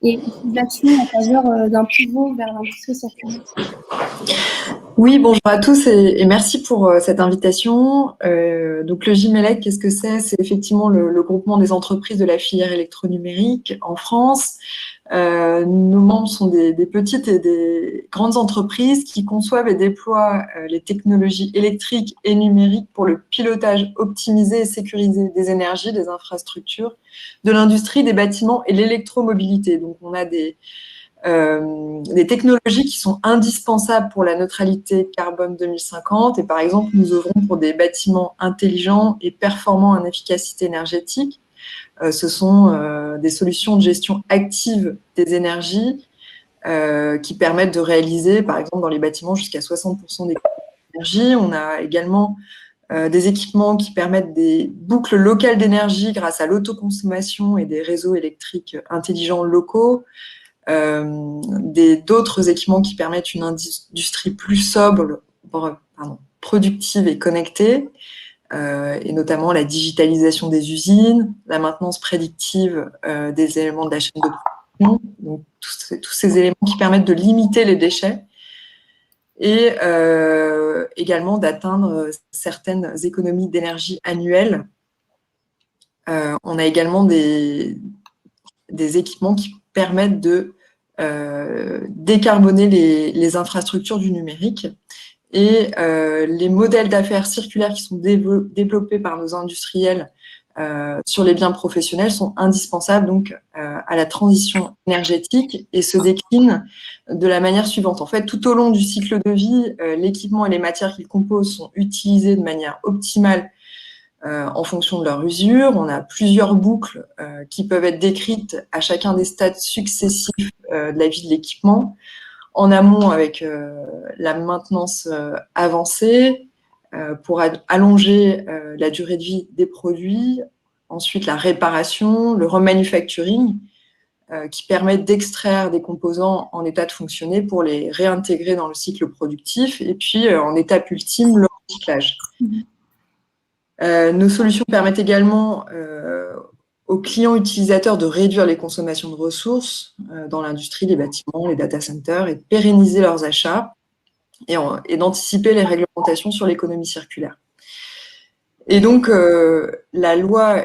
Speaker 1: et ses actions en faveur d'un pivot vers l'industrie circulaire.
Speaker 6: Oui, bonjour à tous et merci pour cette invitation. Donc le GIMELEC, qu'est-ce que c'est ? C'est effectivement le groupement des entreprises de la filière électronumérique en France. Nos membres sont des petites et des grandes entreprises qui conçoivent et déploient les technologies électriques et numériques pour le pilotage optimisé et sécurisé des énergies, des infrastructures, de l'industrie, des bâtiments et l'électromobilité. Donc on a des des technologies qui sont indispensables pour la neutralité carbone 2050. Et par exemple, nous œuvrons pour des bâtiments intelligents et performants en efficacité énergétique. Ce sont des solutions de gestion active des énergies qui permettent de réaliser, par exemple, dans les bâtiments, jusqu'à 60% d'énergie. On a également des équipements qui permettent des boucles locales d'énergie grâce à l'autoconsommation et des réseaux électriques intelligents locaux. D'autres équipements qui permettent une industrie plus sobre, productive et connectée, et notamment la digitalisation des usines, la maintenance prédictive des éléments de la chaîne de production, donc tous ces éléments qui permettent de limiter les déchets et également d'atteindre certaines économies d'énergie annuelles. On a également des équipements qui permettent de décarboner les infrastructures du numérique. Et les modèles d'affaires circulaires qui sont développés par nos industriels sur les biens professionnels sont indispensables donc à la transition énergétique et se déclinent de la manière suivante. En fait, tout au long du cycle de vie, l'équipement et les matières qu'il compose sont utilisés de manière optimale en fonction de leur usure. On a plusieurs boucles qui peuvent être décrites à chacun des stades successifs de la vie de l'équipement. En amont avec la maintenance avancée pour allonger la durée de vie des produits. Ensuite, la réparation, le remanufacturing qui permettent d'extraire des composants en état de fonctionner pour les réintégrer dans le cycle productif. Et puis, en étape ultime, le recyclage. Nos solutions permettent également aux clients utilisateurs de réduire les consommations de ressources dans l'industrie, les bâtiments, les data centers, et de pérenniser leurs achats et d'anticiper les réglementations sur l'économie circulaire. Et donc, la loi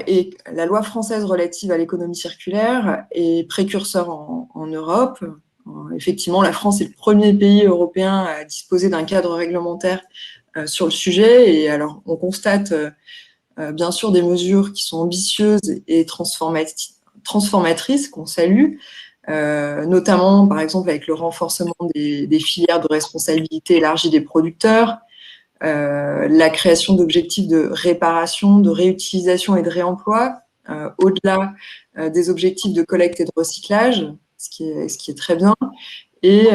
Speaker 6: française relative à l'économie circulaire est précurseur en Europe. Effectivement, la France est le premier pays européen à disposer d'un cadre réglementaire sur le sujet. Et alors, on constate bien sûr des mesures qui sont ambitieuses et transformatrices qu'on salue, notamment par exemple avec le renforcement des filières de responsabilité élargie des producteurs, la création d'objectifs de réparation, de réutilisation et de réemploi, au-delà des objectifs de collecte et de recyclage, ce qui est très bien, et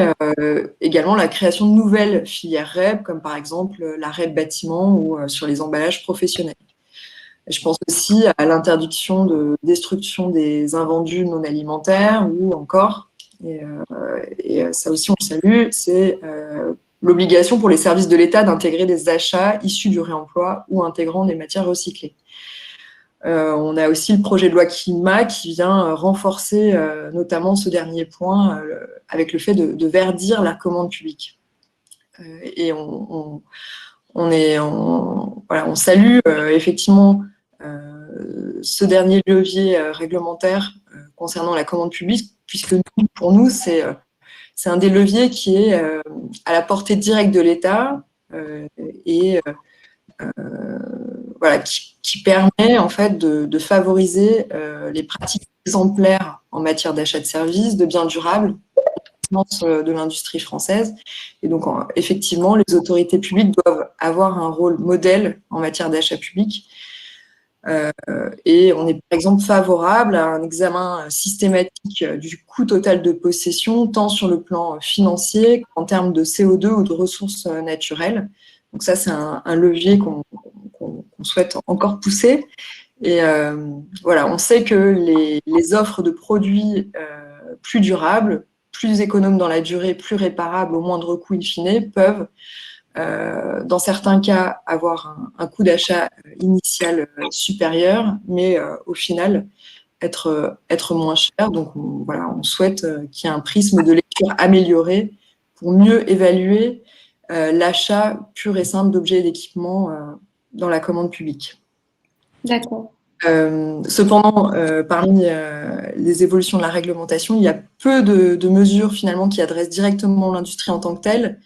Speaker 6: également la création de nouvelles filières REP, comme par exemple la REP bâtiment ou sur les emballages professionnels. Je pense aussi à l'interdiction de destruction des invendus non alimentaires ou encore, et ça aussi on le salue, c'est l'obligation pour les services de l'État d'intégrer des achats issus du réemploi ou intégrant des matières recyclées. On a aussi le projet de loi climat qui vient renforcer notamment ce dernier point avec le fait de verdir la commande publique. Et on salue effectivement ce dernier levier réglementaire concernant la commande publique, puisque pour nous, c'est un des leviers qui est à la portée directe de l'État et qui permet en fait de favoriser les pratiques exemplaires en matière d'achat de services, de biens durables, de l'industrie française. Et donc, effectivement, les autorités publiques doivent avoir un rôle modèle en matière d'achat public. Et on est par exemple favorable à un examen systématique du coût total de possession, tant sur le plan financier qu'en termes de CO2 ou de ressources naturelles. Donc ça, c'est un levier qu'on souhaite encore pousser. Et on sait que les offres de produits plus durables, plus économes dans la durée, plus réparables au moindre coût in fine, peuvent dans certains cas avoir un coût d'achat initial supérieur, mais au final être moins cher. Donc on souhaite qu'il y ait un prisme de lecture amélioré pour mieux évaluer l'achat pur et simple d'objets et d'équipements dans la commande publique.
Speaker 1: D'accord.
Speaker 6: Cependant, parmi les évolutions de la réglementation, il y a peu de mesures finalement qui adressent directement l'industrie en tant que telle.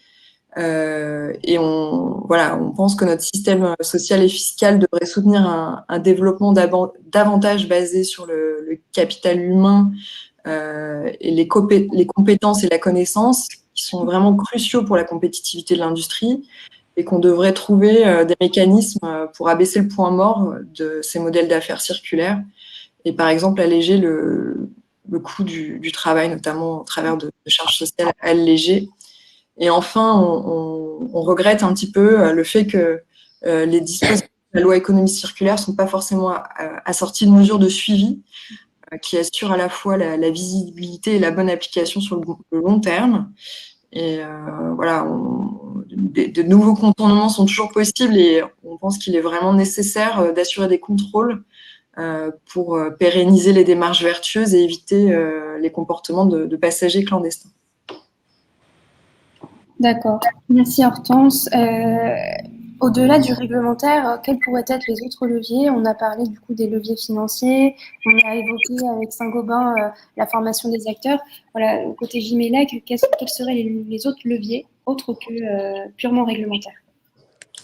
Speaker 6: Et on pense que notre système social et fiscal devrait soutenir un développement davantage basé sur le capital humain et les compétences et la connaissance qui sont vraiment cruciaux pour la compétitivité de l'industrie et qu'on devrait trouver des mécanismes pour abaisser le point mort de ces modèles d'affaires circulaires et par exemple alléger le coût du travail, notamment au travers de charges sociales allégées. Et enfin, on regrette un petit peu le fait que les dispositions de la loi économie circulaire ne sont pas forcément assorties de mesures de suivi qui assurent à la fois la visibilité et la bonne application sur le long terme. Et voilà, de nouveaux contournements sont toujours possibles et on pense qu'il est vraiment nécessaire d'assurer des contrôles pour pérenniser les démarches vertueuses et éviter les comportements de passagers clandestins.
Speaker 1: D'accord. Merci Hortense. Au-delà du réglementaire, quels pourraient être les autres leviers? On a parlé du coup des leviers financiers, on a évoqué avec Saint-Gobain la formation des acteurs. Voilà, côté Jimélec, quels seraient les autres leviers autres que purement réglementaires?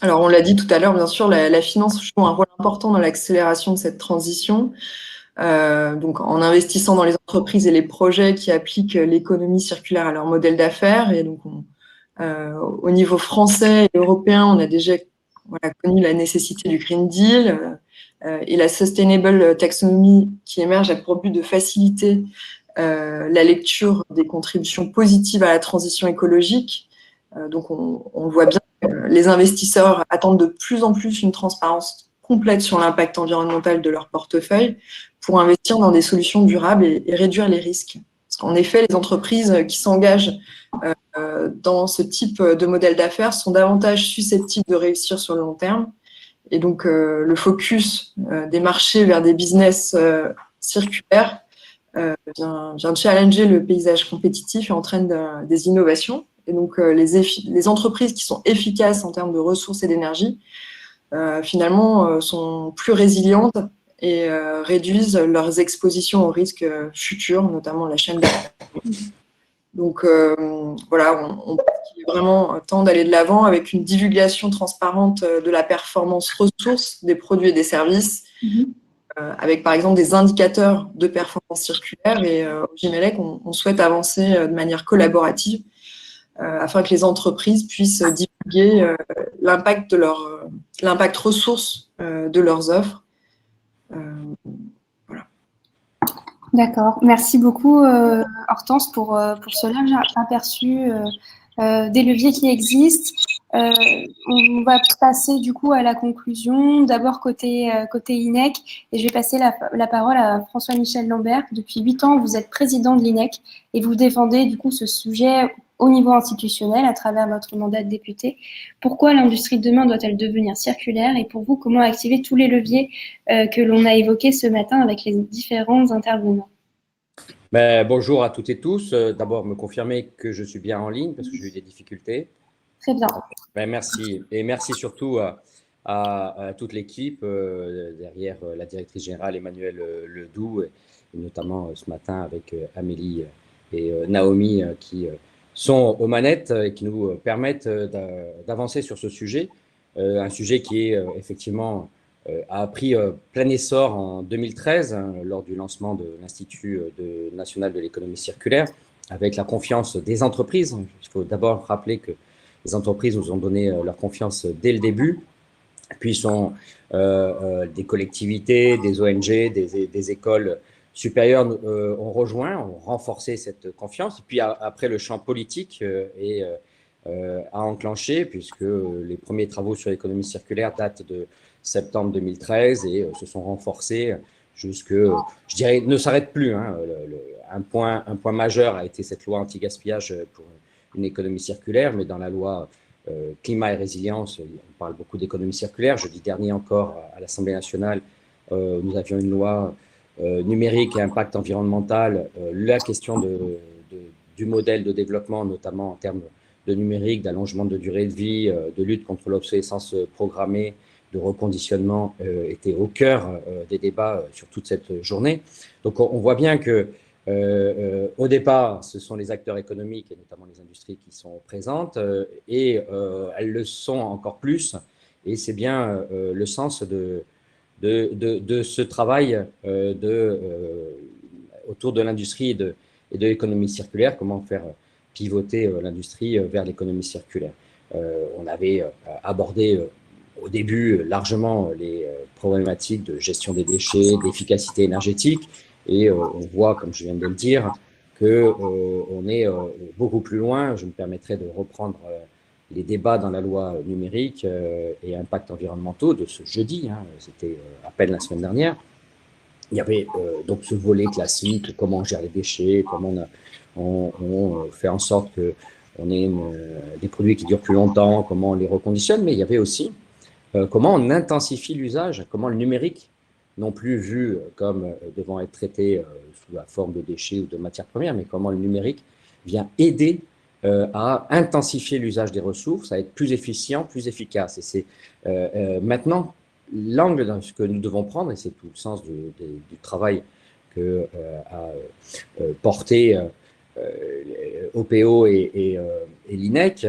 Speaker 6: Alors, on l'a dit tout à l'heure, bien sûr, la finance joue un rôle important dans l'accélération de cette transition. Donc, en investissant dans les entreprises et les projets qui appliquent l'économie circulaire à leur modèle d'affaires. Et donc, au niveau français et européen, on a déjà connu la nécessité du Green Deal et la Sustainable Taxonomy qui émerge a pour but de faciliter la lecture des contributions positives à la transition écologique. Donc, on voit bien que les investisseurs attendent de plus en plus une transparence complète sur l'impact environnemental de leur portefeuille pour investir dans des solutions durables et réduire les risques. Parce qu'en effet, les entreprises qui s'engagent dans ce type de modèle d'affaires sont davantage susceptibles de réussir sur le long terme. Et donc, le focus des marchés vers des business circulaires vient challenger le paysage compétitif et entraîne des innovations. Et donc, les entreprises qui sont efficaces en termes de ressources et d'énergie, finalement, sont plus résilientes et réduisent leurs expositions aux risques futurs, notamment la chaîne d'affaires. Donc, voilà, on pense qu'il est vraiment temps d'aller de l'avant avec une divulgation transparente de la performance ressources des produits et des services, avec par exemple des indicateurs de performance circulaire. Et au Jimélec, on souhaite avancer de manière collaborative afin que les entreprises puissent divulguer l'impact ressources de leurs offres. Voilà.
Speaker 1: D'accord. Merci beaucoup Hortense pour ce large aperçu des leviers qui existent. On va passer du coup à la conclusion. D'abord côté INEC, et je vais passer la parole à François-Michel Lambert. Depuis 8 ans, vous êtes président de l'INEC et vous défendez du coup ce sujet au niveau institutionnel à travers votre mandat de député. Pourquoi l'industrie de demain doit-elle devenir circulaire? Et pour vous, comment activer tous les leviers que l'on a évoqués ce matin avec les différents intervenants?
Speaker 7: Bonjour à toutes et tous. D'abord, me confirmer que je suis bien en ligne parce que j'ai eu des difficultés.
Speaker 1: Très bien.
Speaker 7: Merci. Et merci surtout à toute l'équipe derrière la directrice générale Emmanuelle Ledoux, et notamment ce matin avec Amélie et Naomi qui sont aux manettes et qui nous permettent d'avancer sur ce sujet. Un sujet qui est effectivement a pris plein essor en 2013 lors du lancement de l'Institut national de l'économie circulaire avec la confiance des entreprises. Il faut d'abord rappeler que les entreprises nous ont donné leur confiance dès le début, puis sont des collectivités, des ONG, des écoles supérieures ont rejoint, ont renforcé cette confiance. Et puis après, le champ politique a enclenché, puisque les premiers travaux sur l'économie circulaire datent de septembre 2013 et se sont renforcés jusque, je dirais, ne s'arrête plus. Un point majeur a été cette loi anti-gaspillage pour une économie circulaire, mais dans la loi climat et résilience, on parle beaucoup d'économie circulaire. Jeudi dernier encore, à l'Assemblée nationale, nous avions une loi numérique et impact environnemental. La question du modèle de développement, notamment en termes de numérique, d'allongement de durée de vie, de lutte contre l'obsolescence programmée, de reconditionnement, était au cœur des débats sur toute cette journée. Donc on voit bien que au départ, ce sont les acteurs économiques et notamment les industries qui sont présentes et elles le sont encore plus. Et c'est bien le sens de ce travail autour de l'industrie et de l'économie circulaire, comment faire pivoter l'industrie vers l'économie circulaire. On avait abordé au début largement les problématiques de gestion des déchets, d'efficacité énergétique, et on voit, comme je viens de le dire, qu'on est beaucoup plus loin. Je me permettrai de reprendre les débats dans la loi numérique et impacts environnementaux de ce jeudi, hein, c'était à peine la semaine dernière. Il y avait donc ce volet classique, comment on gère les déchets, comment on fait en sorte qu'on ait des produits qui durent plus longtemps, comment on les reconditionne, mais il y avait aussi comment on intensifie l'usage, comment le numérique, non plus vu comme devant être traité sous la forme de déchets ou de matières premières, mais comment le numérique vient aider à intensifier l'usage des ressources, à être plus efficient, plus efficace. Et c'est maintenant l'angle dans ce que nous devons prendre, et c'est tout le sens du travail que a porté OPO et l'INEC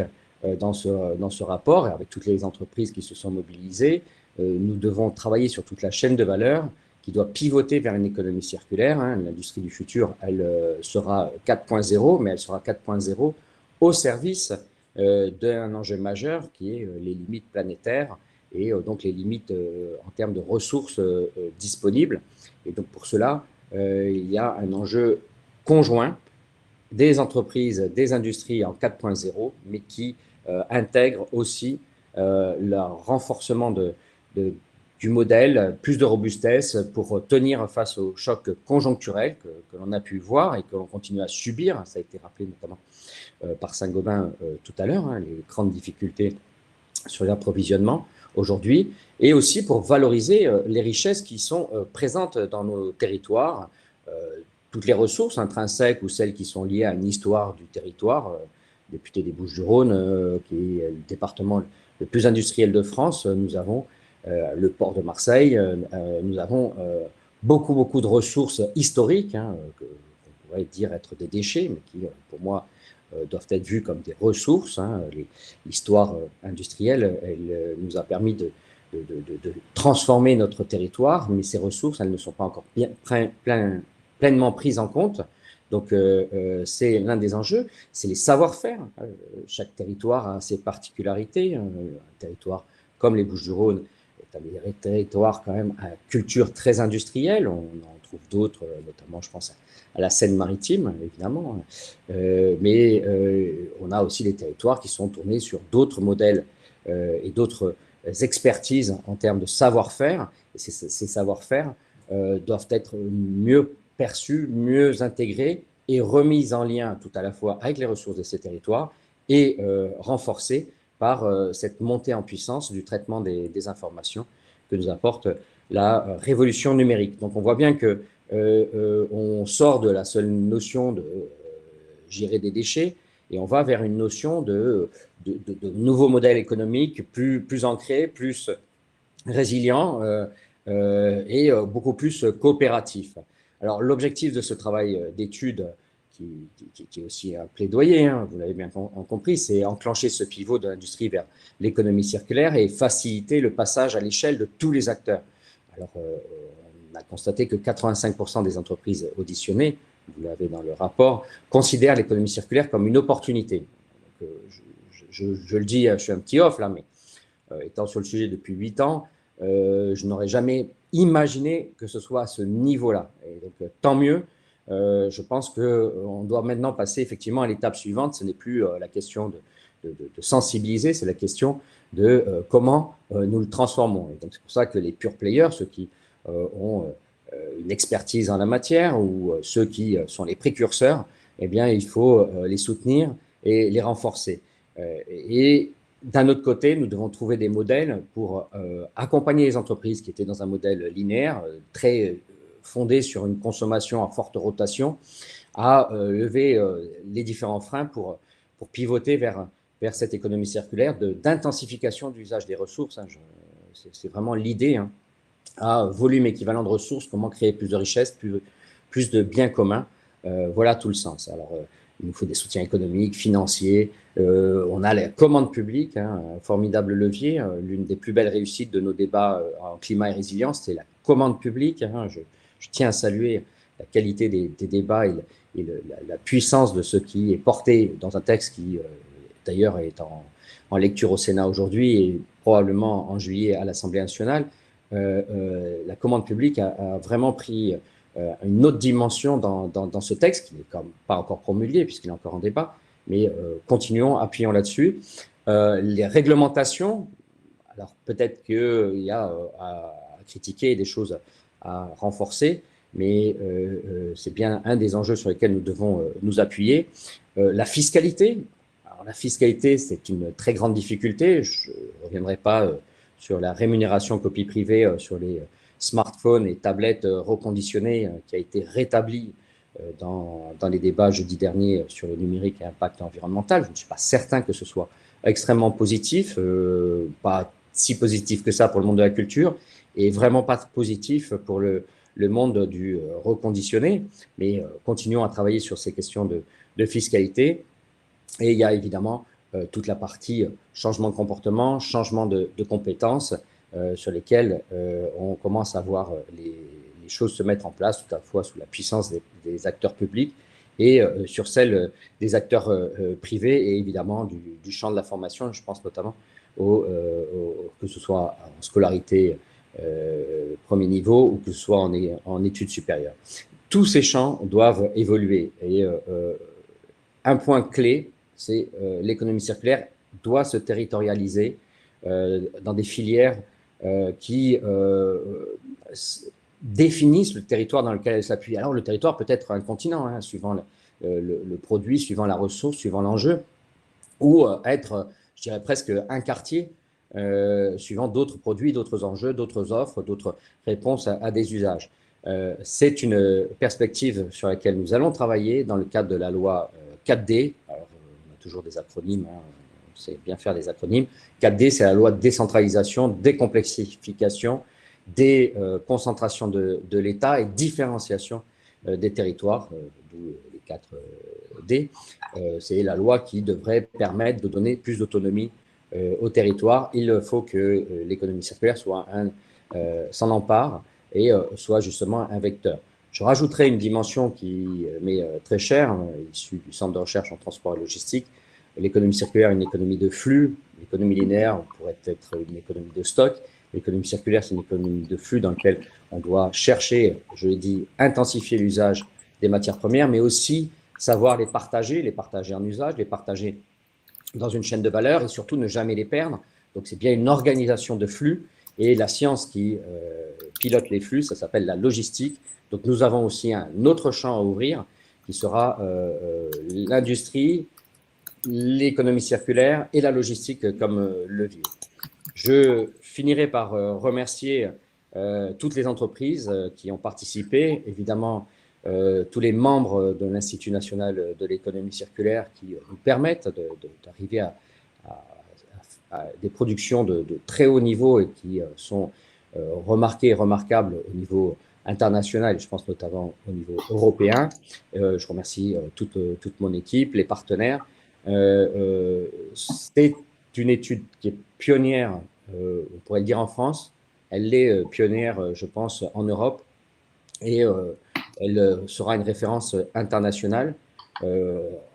Speaker 7: dans ce rapport, et avec toutes les entreprises qui se sont mobilisées. Nous devons travailler sur toute la chaîne de valeur qui doit pivoter vers une économie circulaire. Hein. L'industrie du futur, elle sera 4.0, mais elle sera 4.0 au service d'un enjeu majeur qui est les limites planétaires et donc les limites en termes de ressources disponibles. Et donc pour cela, il y a un enjeu conjoint des entreprises, des industries en 4.0, mais qui intègre aussi le renforcement du modèle, plus de robustesse pour tenir face aux chocs conjoncturels que l'on a pu voir et que l'on continue à subir. Ça a été rappelé notamment par Saint-Gobain tout à l'heure, hein, les grandes difficultés sur l'approvisionnement aujourd'hui, et aussi pour valoriser les richesses qui sont présentes dans nos territoires, toutes les ressources intrinsèques ou celles qui sont liées à une histoire du territoire. Député des Bouches-du-Rhône, qui est le département le plus industriel de France, nous avons le port de Marseille, nous avons beaucoup de ressources historiques, hein, qu'on pourrait dire être des déchets, mais qui, pour moi, doivent être vues comme des ressources. Hein. L'histoire industrielle, elle nous a permis de transformer notre territoire, mais ces ressources, elles ne sont pas encore pleinement prises en compte. Donc, c'est l'un des enjeux, c'est les savoir-faire. Chaque territoire a ses particularités. Un territoire comme les Bouches-du-Rhône est un territoire quand même à culture très industrielle. On en trouve d'autres, notamment, je pense, à la Seine-Maritime, évidemment. Mais on a aussi des territoires qui sont tournés sur d'autres modèles et d'autres expertises en termes de savoir-faire. Et ces savoir-faire doivent être mieux perçus, mieux intégrés et remis en lien tout à la fois avec les ressources de ces territoires et renforcés par cette montée en puissance du traitement des informations que nous apporte la révolution numérique. Donc on voit bien que on sort de la seule notion de gérer des déchets et on va vers une notion de nouveaux modèles économiques plus ancrés, plus résilients et beaucoup plus coopératifs. Alors l'objectif de ce travail d'étude, qui est aussi un plaidoyer, hein, vous l'avez bien compris, c'est enclencher ce pivot de l'industrie vers l'économie circulaire et faciliter le passage à l'échelle de tous les acteurs. Alors, on a constaté que 85% des entreprises auditionnées, vous l'avez dans le rapport, considèrent l'économie circulaire comme une opportunité. Donc, je le dis, je suis un petit off là, mais étant sur le sujet depuis 8 ans, je n'aurais jamais imaginé que ce soit à ce niveau-là. Et donc, tant mieux. Je pense qu'on doit maintenant passer effectivement à l'étape suivante. Ce n'est plus la question de sensibiliser, c'est la question de comment nous le transformons. Et donc c'est pour ça que les pure players, ceux qui ont une expertise en la matière ou ceux qui sont les précurseurs, eh bien il faut les soutenir et les renforcer. Et d'un autre côté, nous devons trouver des modèles pour accompagner les entreprises qui étaient dans un modèle linéaire, très fondé sur une consommation à forte rotation, à lever les différents freins pour pivoter vers cette économie circulaire d'intensification de l'usage des ressources. Hein. C'est vraiment l'idée, hein, à volume équivalent de ressources, comment créer plus de richesses, plus de biens communs. Voilà tout le sens. Alors, il nous faut des soutiens économiques, financiers. On a la commande publique, hein, un formidable levier. L'une des plus belles réussites de nos débats en climat et résilience, c'est la commande publique. Hein. Je tiens à saluer qualité des débats et la puissance de ce qui est porté dans un texte qui, d'ailleurs, est en lecture au Sénat aujourd'hui et probablement en juillet à l'Assemblée nationale. La commande publique a vraiment pris une autre dimension dans ce texte, qui n'est pas encore promulgué puisqu'il est encore en débat, mais continuons, appuyons là-dessus. Les réglementations, alors peut-être qu'il y a à critiquer des choses à renforcer, mais c'est bien un des enjeux sur lesquels nous devons nous appuyer. La fiscalité. Alors, la fiscalité, c'est une très grande difficulté. Je ne reviendrai pas sur la rémunération copie privée sur les smartphones et tablettes reconditionnées qui a été rétablie dans les débats jeudi dernier sur le numérique et impact environnemental. Je ne suis pas certain que ce soit extrêmement positif, pas si positif que ça pour le monde de la culture et vraiment pas positif pour le monde du reconditionné, mais continuons à travailler sur ces questions de fiscalité. Et il y a évidemment toute la partie changement de comportement, changement de compétences sur lesquelles on commence à voir les choses se mettre en place, tout à la fois sous la puissance des acteurs publics et sur celle des acteurs privés et évidemment du champ de la formation. Je pense notamment que ce soit en scolarité premier niveau ou que ce soit en études supérieures. Tous ces champs doivent évoluer et un point clé, c'est l'économie circulaire doit se territorialiser dans des filières qui définissent le territoire dans lequel elle s'appuie. Alors, le territoire peut être un continent, hein, suivant le produit, suivant la ressource, suivant l'enjeu, ou être, je dirais presque, un quartier, suivant d'autres produits, d'autres enjeux, d'autres offres, d'autres réponses à des usages. C'est une perspective sur laquelle nous allons travailler dans le cadre de la loi 4D. Alors, on a toujours des acronymes, hein, on sait bien faire des acronymes. 4D, c'est la loi de décentralisation, décomplexification, déconcentration de l'État et différenciation des territoires, d'où les 4D. C'est la loi qui devrait permettre de donner plus d'autonomie au territoire. Il faut que l'économie circulaire s'en empare et soit justement un vecteur. Je rajouterai une dimension qui m'est très chère, issue du Centre de recherche en transport et logistique. L'économie circulaire est une économie de flux. L'économie linéaire pourrait être une économie de stock. L'économie circulaire, c'est une économie de flux dans laquelle on doit chercher, je l'ai dit, intensifier l'usage des matières premières, mais aussi savoir les partager en usage, les partager dans une chaîne de valeur et surtout ne jamais les perdre. Donc, c'est bien une organisation de flux et la science qui pilote les flux, ça s'appelle la logistique. Donc, nous avons aussi un autre champ à ouvrir qui sera l'industrie, l'économie circulaire et la logistique comme levier. Je finirai par remercier toutes les entreprises qui ont participé, évidemment tous les membres de l'Institut national de l'économie circulaire qui nous permettent d'arriver à des productions de très haut niveau et qui sont remarquées et remarquables au niveau international, je pense notamment au niveau européen. Je remercie toute mon équipe, les partenaires. C'est une étude qui est pionnière, on pourrait le dire en France, elle l'est pionnière, je pense, en Europe, et elle sera une référence internationale.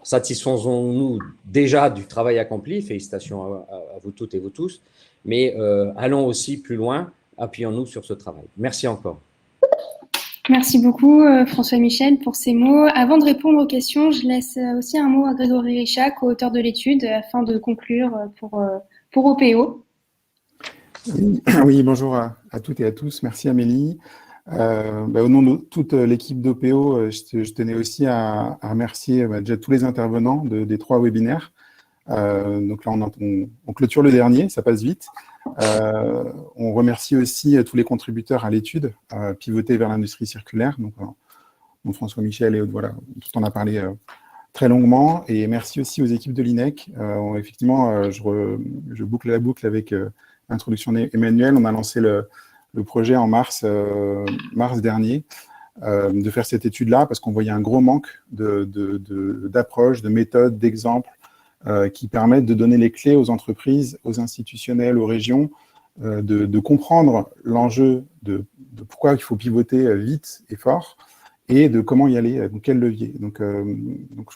Speaker 7: Satisfaisons-nous déjà du travail accompli, félicitations à vous toutes et vous tous, mais allons aussi plus loin, appuyons-nous sur ce travail. Merci encore.
Speaker 1: Merci beaucoup François-Michel pour ces mots. Avant de répondre aux questions, je laisse aussi un mot à Grégory Richat, co-auteur de l'étude, afin de conclure pour OPO.
Speaker 8: Oui, bonjour à toutes et à tous. Merci Amélie. Au nom de toute l'équipe d'OPO, je tenais aussi à remercier déjà tous les intervenants des 3 webinaires. Donc là, on clôture le dernier, ça passe vite. On remercie aussi tous les contributeurs à l'étude pivotée vers l'industrie circulaire, donc François-Michel et voilà, tout on a parlé très longuement. Et merci aussi aux équipes de l'INEC. Effectivement, je boucle la boucle avec l'introduction d'Emmanuel. On a lancé le projet en mars dernier de faire cette étude-là parce qu'on voyait un gros manque d'approches, de méthodes, d'exemples qui permettent de donner les clés aux entreprises, aux institutionnels, aux régions, de comprendre l'enjeu de pourquoi il faut pivoter vite et fort et de comment y aller, donc quel levier. Donc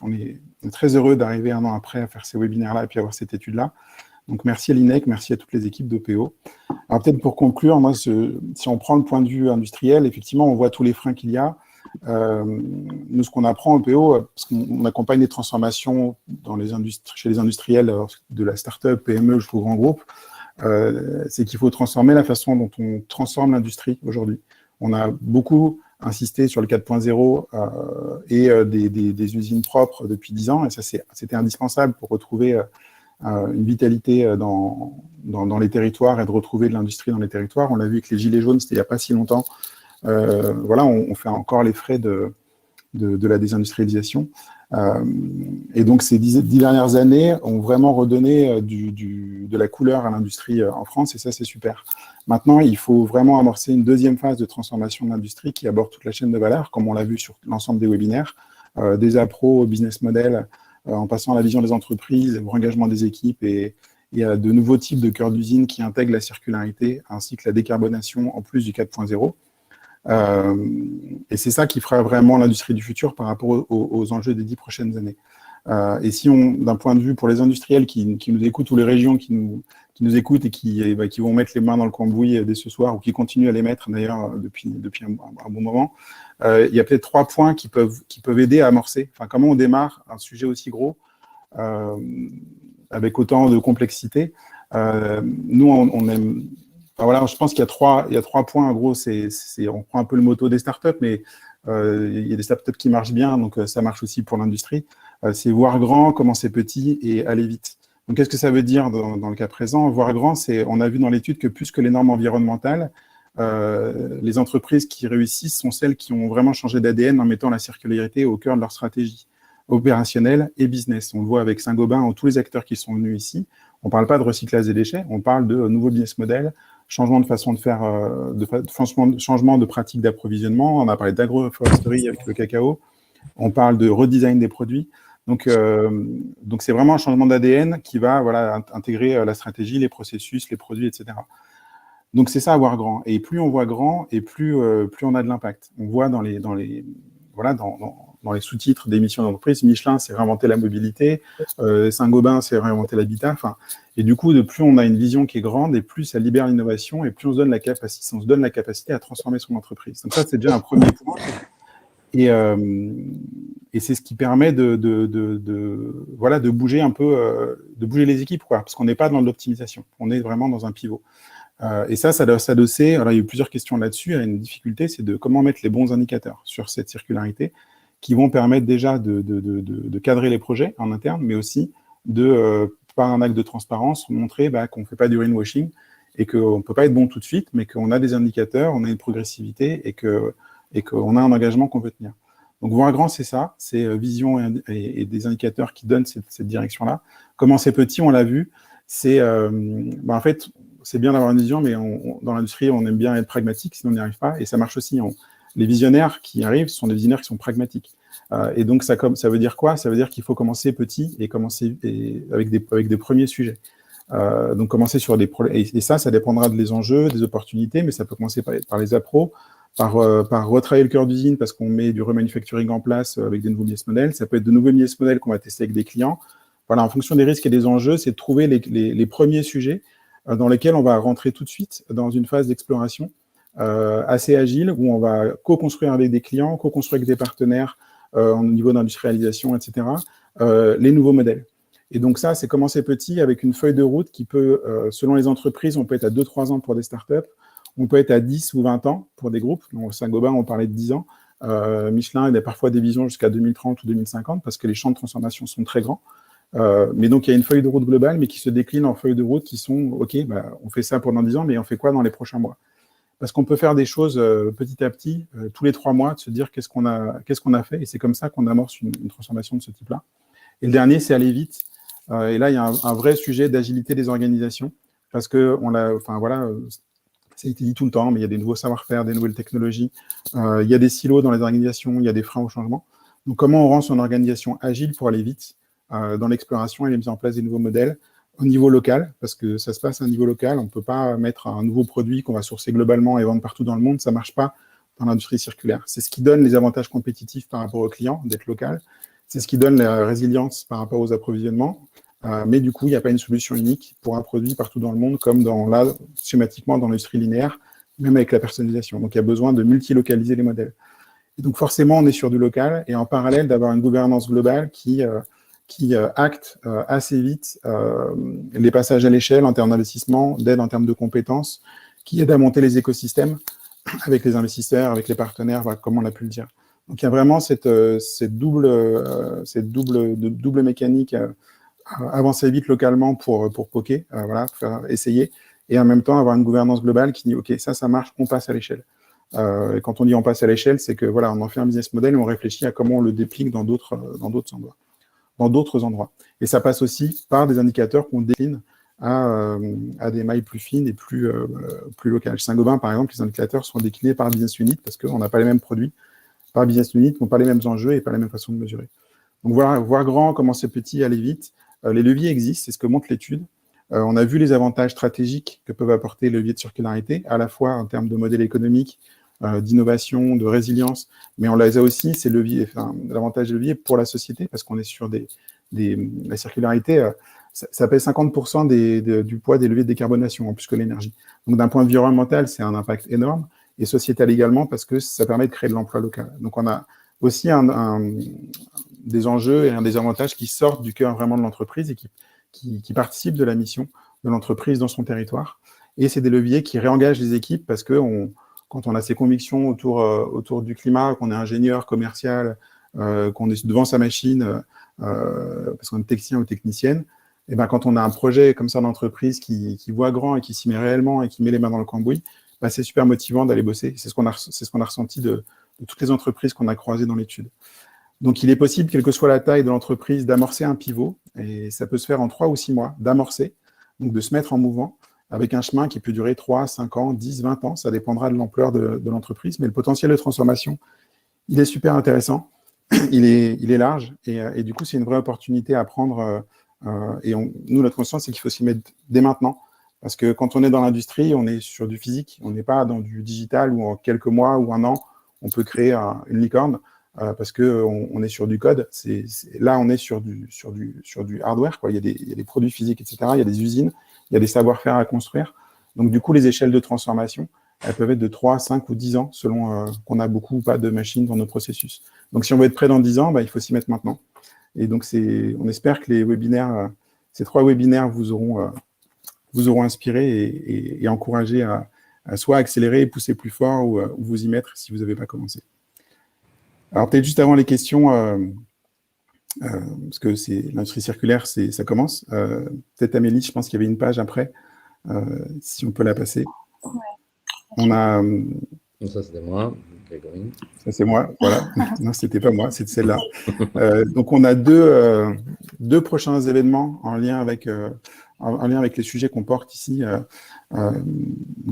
Speaker 8: on est très heureux d'arriver 1 an après à faire ces webinaires-là et puis avoir cette étude-là. Donc merci à l'INEC, merci à toutes les équipes d'OPO. Alors peut-être pour conclure, moi, si on prend le point de vue industriel, effectivement, on voit tous les freins qu'il y a. Nous, ce qu'on apprend au PO, parce qu'on accompagne des transformations chez les industriels de la start-up, PME jusqu'au grand groupe, c'est qu'il faut transformer la façon dont on transforme l'industrie aujourd'hui. On a beaucoup insisté sur le 4.0 et des usines propres depuis 10 ans, et ça, c'était indispensable pour retrouver une vitalité dans les territoires et de retrouver de l'industrie dans les territoires. On l'a vu avec les Gilets jaunes, c'était il n'y a pas si longtemps. Voilà, on fait encore les frais de la désindustrialisation. Et donc, ces 10 dernières années ont vraiment redonné de la couleur à l'industrie en France, et ça, c'est super. Maintenant, il faut vraiment amorcer une deuxième phase de transformation de l'industrie qui aborde toute la chaîne de valeur, comme on l'a vu sur l'ensemble des webinaires, des appros au business model, en passant à la vision des entreprises, au engagement des équipes, et à de nouveaux types de cœurs d'usine qui intègrent la circularité, ainsi que la décarbonation en plus du 4.0. Et c'est ça qui fera vraiment l'industrie du futur par rapport aux enjeux des 10 prochaines années. Et si d'un point de vue pour les industriels qui nous écoutent, ou les régions qui nous écoutent et qui vont mettre les mains dans le cambouis dès ce soir, ou qui continuent à les mettre d'ailleurs depuis un bon moment, il y a peut-être 3 points qui peuvent aider à amorcer. Enfin, comment on démarre un sujet aussi gros avec autant de complexité. Nous, on aime. Enfin, voilà, je pense qu'il y a 3 points. En gros, on prend un peu le motto des startups, mais il y a des startups qui marchent bien, donc ça marche aussi pour l'industrie. C'est voir grand, commencer petit et aller vite. Donc, qu'est-ce que ça veut dire dans le cas présent? Voir grand, on a vu dans l'étude que plus que les normes environnementales, les entreprises qui réussissent sont celles qui ont vraiment changé d'ADN en mettant la circularité au cœur de leur stratégie opérationnelle et business. On le voit avec Saint-Gobain ou tous les acteurs qui sont venus ici. On ne parle pas de recyclage des déchets, on parle de nouveaux business models, changement de façon de faire, changement de pratique d'approvisionnement. On a parlé d'agroforesterie avec le cacao. On parle de redesign des produits. Donc c'est vraiment un changement d'ADN qui va intégrer la stratégie, les processus, les produits, etc. Donc c'est ça, voir grand. Et plus on voit grand, et plus on a de l'impact. On voit dans les sous-titres des missions d'entreprise, Michelin, c'est réinventer la mobilité, Saint-Gobain, c'est réinventer l'habitat. Et du coup, plus on a une vision qui est grande, et plus ça libère l'innovation, et plus on se donne la capacité à transformer son entreprise. Donc ça, c'est déjà un premier point. Et c'est ce qui permet de bouger un peu, de bouger les équipes, parce qu'on n'est pas dans l'optimisation, on est vraiment dans un pivot. Et ça doit s'adosser. Alors, il y a eu plusieurs questions là-dessus. Il y a une difficulté, c'est de comment mettre les bons indicateurs sur cette circularité qui vont permettre déjà de cadrer les projets en interne, mais aussi par un acte de transparence, montrer qu'on ne fait pas du greenwashing et qu'on ne peut pas être bon tout de suite, mais qu'on a des indicateurs, on a une progressivité et qu'on a un engagement qu'on veut tenir. Donc, voir grand, c'est ça, c'est vision et des indicateurs qui donnent cette direction-là. Comment c'est petit, on l'a vu, c'est en fait, c'est bien d'avoir une vision, mais dans l'industrie, on aime bien être pragmatique, sinon on n'y arrive pas, et ça marche aussi. Les visionnaires qui arrivent sont des visionnaires qui sont pragmatiques. Et donc, ça veut dire quoi? Ça veut dire qu'il faut commencer petit et commencer avec des premiers sujets. Donc, commencer sur des problèmes. Et ça dépendra des enjeux, des opportunités, mais ça peut commencer par les appros, par retravailler le cœur d'usine parce qu'on met du remanufacturing en place avec des nouveaux business models. Ça peut être de nouveaux business models qu'on va tester avec des clients. Voilà, en fonction des risques et des enjeux, c'est de trouver les premiers sujets dans lesquels on va rentrer tout de suite dans une phase d'exploration assez agile, où on va co-construire avec des clients, co-construire avec des partenaires au niveau d'industrialisation, etc., les nouveaux modèles. Et donc ça, c'est commencer petit avec une feuille de route qui peut, selon les entreprises, on peut être à 2-3 ans pour des startups, on peut être à 10 ou 20 ans pour des groupes. Donc, Saint-Gobain, on parlait de 10 ans. Michelin, il y a parfois des visions jusqu'à 2030 ou 2050 parce que les champs de transformation sont très grands. Mais donc, il y a une feuille de route globale, mais qui se décline en feuilles de route qui sont, OK, on fait ça pendant 10 ans, mais on fait quoi dans les prochains mois? Parce qu'on peut faire des choses petit à petit, tous les 3 mois, de se dire qu'est-ce qu'on a fait, et c'est comme ça qu'on amorce une transformation de ce type-là. Et le dernier, c'est aller vite. Et là, il y a un vrai sujet d'agilité des organisations, parce que ça a été dit tout le temps, mais il y a des nouveaux savoir-faire, des nouvelles technologies, il y a des silos dans les organisations, il y a des freins au changement. Donc, comment on rend son organisation agile pour aller vite dans l'exploration et la mise en place des nouveaux modèles au niveau local, parce que ça se passe à un niveau local, on ne peut pas mettre un nouveau produit qu'on va sourcer globalement et vendre partout dans le monde, ça ne marche pas dans l'industrie circulaire. C'est ce qui donne les avantages compétitifs par rapport aux clients, d'être local. C'est ce qui donne la résilience par rapport aux approvisionnements. Mais du coup, il n'y a pas une solution unique pour un produit partout dans le monde, comme schématiquement dans l'industrie linéaire, même avec la personnalisation. Donc, il y a besoin de multilocaliser les modèles. Et donc, forcément, on est sur du local et en parallèle d'avoir une gouvernance globale qui acte assez vite les passages à l'échelle en termes d'investissement, d'aide en termes de compétences, qui aide à monter les écosystèmes avec les investisseurs, avec les partenaires, voilà, comme on l'a pu le dire. Donc, il y a vraiment cette double mécanique avancer vite localement pour poker, voilà, pour faire essayer, et en même temps avoir une gouvernance globale qui dit ok, ça marche, on passe à l'échelle. Et quand on dit on passe à l'échelle, c'est que voilà, on en fait un business model et on réfléchit à comment on le déplique dans d'autres endroits. Et ça passe aussi par des indicateurs qu'on décline à des mailles plus fines et plus locales. Chez Saint-Gobain, par exemple, les indicateurs sont déclinés par business unit parce qu'on n'a pas les mêmes produits par business unit, n'ont pas les mêmes enjeux et pas la même façon de mesurer. Donc voilà, voir grand, commencer petit, aller vite. Les leviers existent, c'est ce que montre l'étude. On a vu les avantages stratégiques que peuvent apporter les leviers de circularité, à la fois en termes de modèle économique, d'innovation, de résilience, mais on les a aussi, ces leviers, l'avantage des leviers pour la société, parce qu'on est sur la circularité, ça pèse 50% du poids des leviers de décarbonation, en plus que l'énergie. Donc d'un point de vue environnemental, c'est un impact énorme, et sociétal également, parce que ça permet de créer de l'emploi local. Donc on a aussi des enjeux et des avantages qui sortent du cœur vraiment de l'entreprise et qui participent de la mission de l'entreprise dans son territoire. Et c'est des leviers qui réengagent les équipes parce que quand on a ses convictions autour du climat, qu'on est ingénieur, commercial, qu'on est devant sa machine, parce qu'on est technicien ou technicienne, et ben quand on a un projet comme ça d'entreprise qui voit grand et qui s'y met réellement et qui met les mains dans le cambouis, ben c'est super motivant d'aller bosser. C'est ce qu'on a ressenti de toutes les entreprises qu'on a croisées dans l'étude. Donc, il est possible, quelle que soit la taille de l'entreprise, d'amorcer un pivot, et ça peut se faire en 3 ou 6 mois, d'amorcer, donc de se mettre en mouvement, avec un chemin qui peut durer 3, 5 ans, 10, 20 ans, ça dépendra de l'ampleur de l'entreprise, mais le potentiel de transformation, il est super intéressant, il est large, et du coup, c'est une vraie opportunité à prendre, et nous, notre conscience, c'est qu'il faut s'y mettre dès maintenant, parce que quand on est dans l'industrie, on est sur du physique, on n'est pas dans du digital, où en quelques mois ou un an, on peut créer une licorne, parce qu'on est sur du code. Là, on est sur du hardware, quoi. Il y a des produits physiques, etc. Il y a des usines, il y a des savoir-faire à construire. Donc, du coup, les échelles de transformation, elles peuvent être de 3, 5 ou 10 ans, selon qu'on a beaucoup ou pas de machines dans nos processus. Donc, si on veut être prêt dans 10 ans, il faut s'y mettre maintenant. Et donc, on espère que les webinaires, ces 3 webinaires vous auront inspiré et encouragé à soit accélérer et pousser plus fort ou vous y mettre si vous n'avez pas commencé. Alors, peut-être juste avant les questions, parce que l'industrie circulaire, ça commence. Peut-être Amélie, je pense qu'il y avait une page après, si on peut la passer.
Speaker 1: Ouais.
Speaker 8: On a...
Speaker 7: Ça, c'était moi, Grégory.
Speaker 8: Ça, c'est moi, voilà. Non, c'était pas moi, c'était celle-là. Donc, on a deux prochains événements en lien avec les sujets qu'on porte ici,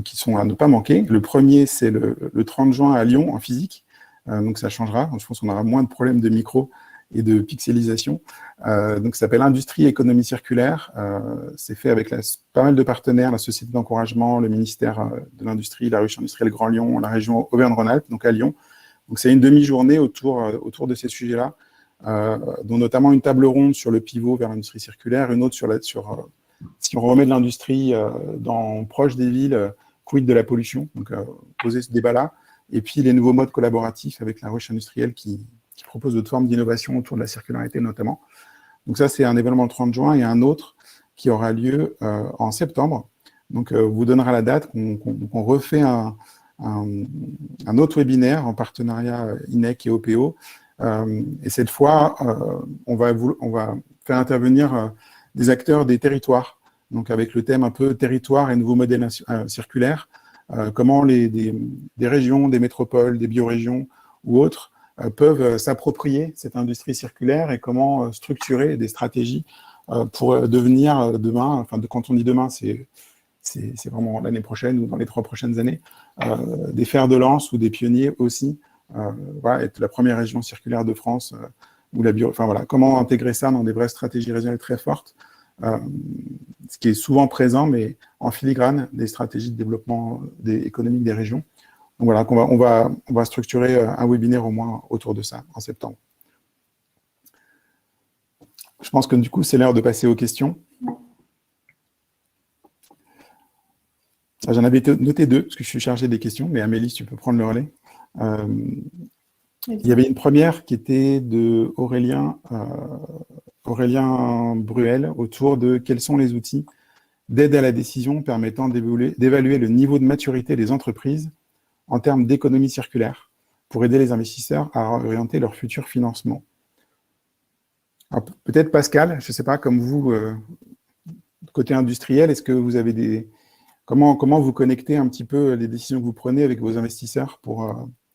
Speaker 8: qui sont à ne pas manquer. Le premier, c'est le 30 juin à Lyon, en physique. Donc, ça changera. Je pense qu'on aura moins de problèmes de micro et de pixelisation. Donc, ça s'appelle Industrie et économie circulaire. C'est fait avec pas mal de partenaires, la Société d'encouragement, le ministère de l'Industrie, la ruche industrielle Grand Lyon, la région Auvergne-Rhône-Alpes, donc à Lyon. Donc, c'est une demi-journée autour de ces sujets-là, dont notamment une table ronde sur le pivot vers l'industrie circulaire, une autre sur si on remet de l'industrie proche des villes, quid de la pollution, donc poser ce débat-là. Et puis, les nouveaux modes collaboratifs avec la ruche industrielle qui propose d'autres formes d'innovation autour de la circularité notamment. Donc ça, c'est un événement le 30 juin et un autre qui aura lieu en septembre. Donc, vous donnera la date qu'on refait un autre webinaire en partenariat INEC et OPO. Et cette fois, on va faire intervenir des acteurs des territoires. Donc, avec le thème un peu territoire et nouveaux modèles circulaires. Comment des régions, des métropoles, des biorégions ou autres peuvent s'approprier cette industrie circulaire et comment structurer des stratégies pour devenir demain, quand on dit demain, c'est vraiment l'année prochaine ou dans les 3 prochaines années, des fers de lance ou des pionniers aussi, être la première région circulaire de France, ou comment intégrer ça dans des vraies stratégies régionales très fortes, ce qui est souvent présent, mais en filigrane des stratégies de développement économique des régions, Donc voilà, on va structurer un webinaire au moins autour de ça en septembre. Je pense que du coup, c'est l'heure de passer aux questions. J'en avais noté 2, parce que je suis chargé des questions, mais Amélie, si tu peux prendre le relais. Il y avait une première qui était de Aurélien Bruel autour de quels sont les outils d'aide à la décision permettant d'évaluer le niveau de maturité des entreprises en termes d'économie circulaire pour aider les investisseurs à orienter leur futur financement. Peut-être Pascal, je ne sais pas, comme vous, côté industriel, est-ce que vous avez comment vous connectez un petit peu les décisions que vous prenez avec vos investisseurs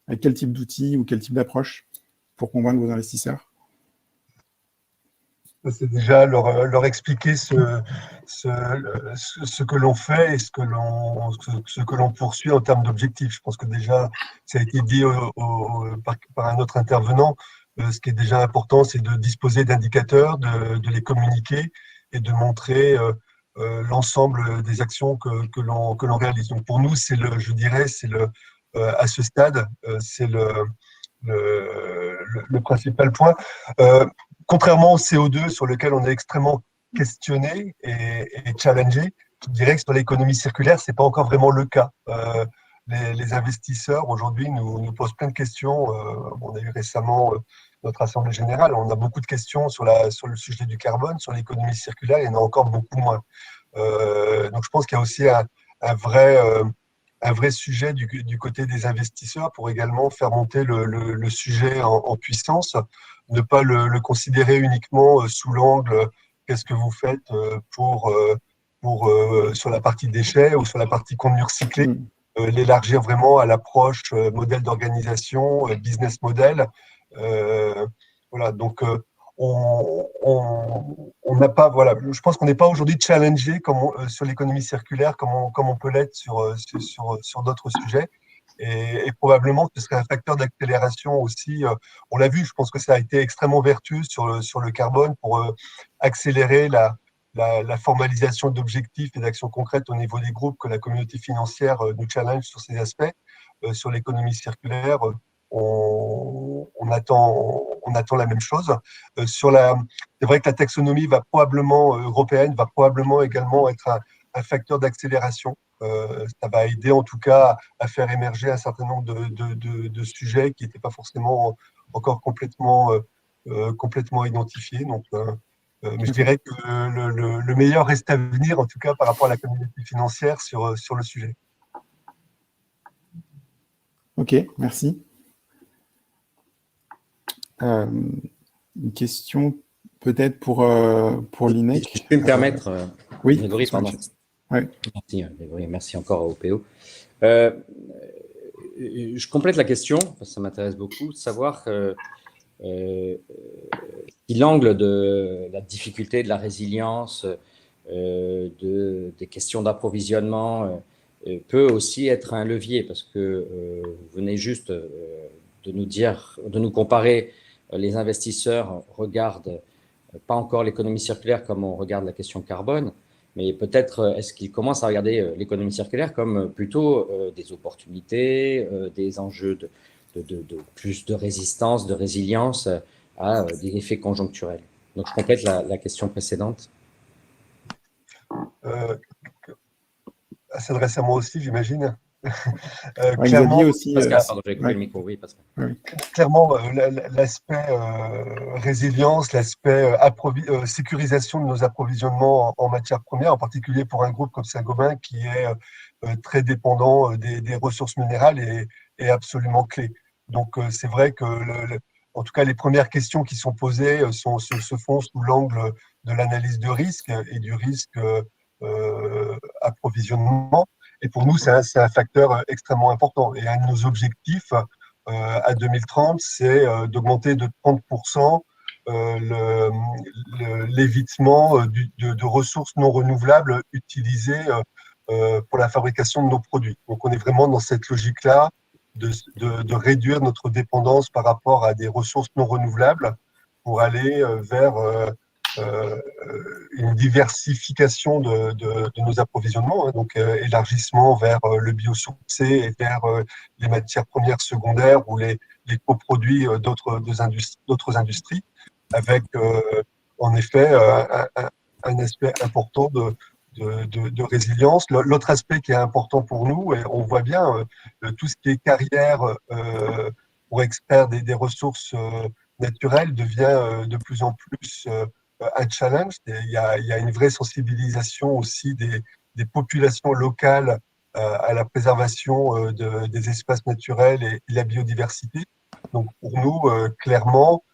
Speaker 8: avec quel type d'outils ou quel type d'approche pour convaincre vos investisseurs?
Speaker 5: C'est déjà leur expliquer ce que l'on fait et ce que l'on poursuit en termes d'objectifs. Je pense que déjà, ça a été dit par un autre intervenant. Ce qui est déjà important, c'est de disposer d'indicateurs, de les communiquer et de montrer l'ensemble des actions que l'on réalise. Donc pour nous, je dirais, à ce stade, c'est le principal point. Contrairement au CO2 sur lequel on est extrêmement questionné et challengé, je dirais que sur l'économie circulaire, c'est pas encore vraiment le cas. Les investisseurs aujourd'hui nous posent plein de questions. On a eu récemment notre assemblée générale. On a beaucoup de questions sur le sujet du carbone, sur l'économie circulaire. Il y en a encore beaucoup moins. Donc je pense qu'il y a aussi un vrai sujet du côté des investisseurs pour également faire monter le sujet en puissance, ne pas le considérer uniquement sous l'angle qu'est-ce que vous faites sur la partie déchets ou sur la partie contenu recyclé, l'élargir vraiment à l'approche modèle d'organisation, business model. Voilà, donc on n'a pas, voilà, je pense qu'on n'est pas aujourd'hui challengé sur l'économie circulaire comme on peut l'être sur d'autres sujets. Et probablement que ce serait un facteur d'accélération aussi. On l'a vu, je pense que ça a été extrêmement vertueux sur le carbone pour accélérer la formalisation d'objectifs et d'actions concrètes au niveau des groupes, que la communauté financière nous challenge sur ces aspects. Sur l'économie circulaire, on attend la même chose. C'est vrai que la taxonomie européenne va probablement également être un facteur d'accélération. Ça va aider en tout cas à faire émerger un certain nombre de sujets qui n'étaient pas forcément encore complètement identifiés. Donc, mais je dirais que le meilleur reste à venir, en tout cas par rapport à la communauté financière sur le sujet.
Speaker 8: Ok, merci. Une question peut-être pour l'INEC.
Speaker 7: Si je peux me permettre,
Speaker 8: oui,
Speaker 7: Grégory, pardon.
Speaker 8: Oui.
Speaker 7: Merci, Grégory, merci encore au PO. Je complète la question, parce que ça m'intéresse beaucoup, de savoir si l'angle de la difficulté, de la résilience, des questions d'approvisionnement peut aussi être un levier, parce que vous venez juste de nous comparer, les investisseurs regardent pas encore l'économie circulaire comme on regarde la question carbone, mais peut-être est-ce qu'ils commencent à regarder l'économie circulaire comme plutôt des opportunités, des enjeux de plus de résistance, de résilience à des effets conjoncturels. Donc, je complète la question précédente.
Speaker 5: Ça s'adresse à moi aussi, j'imagine.
Speaker 8: Clairement, aussi,
Speaker 7: Pascal, pardon, j'ai coupé le micro, oui, Pascal.
Speaker 8: Oui.
Speaker 5: Clairement, l'aspect résilience, l'aspect sécurisation de nos approvisionnements en matières premières, en particulier pour un groupe comme Saint-Gobain qui est très dépendant des ressources minérales, est absolument clé. Donc, c'est vrai que, en tout cas, les premières questions qui sont posées se font sous l'angle de l'analyse de risque et du risque approvisionnement. Et pour nous, c'est un facteur extrêmement important. Et un de nos objectifs à 2030, c'est d'augmenter de 30% l'évitement de ressources non renouvelables utilisées pour la fabrication de nos produits. Donc, on est vraiment dans cette logique-là de réduire notre dépendance par rapport à des ressources non renouvelables pour aller vers une diversification de nos approvisionnements, hein, donc élargissement vers le biosourcé et vers les matières premières secondaires ou les coproduits d'autres industries, avec en effet un aspect important de résilience. L'autre aspect qui est important pour nous, et on voit bien tout ce qui est carrière pour extraire des ressources naturelles devient de plus en plus un challenge. Il y a une vraie sensibilisation aussi des populations locales à la préservation des espaces naturels et la biodiversité. Donc pour nous, clairement,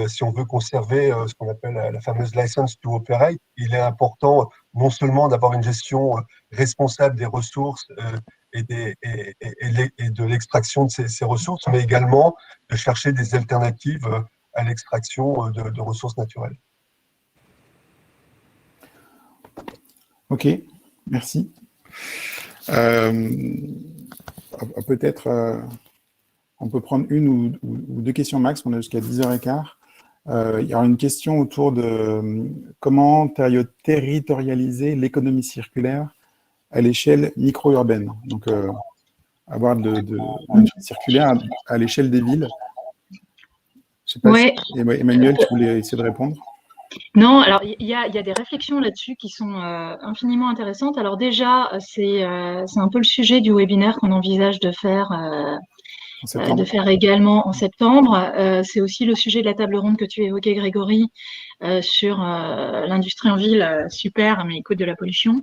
Speaker 5: si on veut conserver ce qu'on appelle la fameuse license to operate, il est important non seulement d'avoir une gestion responsable des ressources et de l'extraction de ces ressources, mais également de chercher des alternatives à l'extraction de ressources naturelles.
Speaker 8: Ok, merci. Peut-être on peut prendre une ou deux questions max, on a jusqu'à 10h15. Il y aura une question autour de comment territorialiser l'économie circulaire à l'échelle micro-urbaine. Donc, avoir de circulaire à l'échelle des villes. Je sais pas si Emmanuel, tu voulais essayer de répondre?
Speaker 2: Non, alors il y a des réflexions là-dessus qui sont infiniment intéressantes. Alors déjà, c'est un peu le sujet du webinaire qu'on envisage de faire également en septembre. C'est aussi le sujet de la table ronde que tu évoquais, Grégory, sur l'industrie en ville, super, mais écoute de la pollution.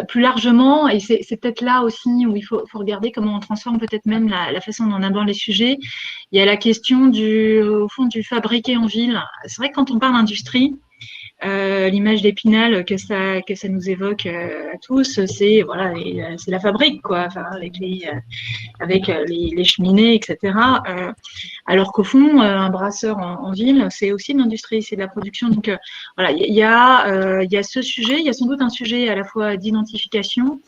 Speaker 2: Plus largement, et c'est peut-être là aussi où il faut regarder comment on transforme peut-être même la façon dont on aborde les sujets. Il y a la question au fond du fabriqué en ville. C'est vrai que quand on parle d'industrie, l'image d'Épinal que ça nous évoque à tous, c'est voilà, c'est la fabrique quoi, enfin avec les cheminées, etc. Alors qu'au fond, un brasseur en ville, c'est aussi de l'industrie, c'est de la production. Donc voilà, il y a ce sujet, il y a sans doute un sujet à la fois d'identification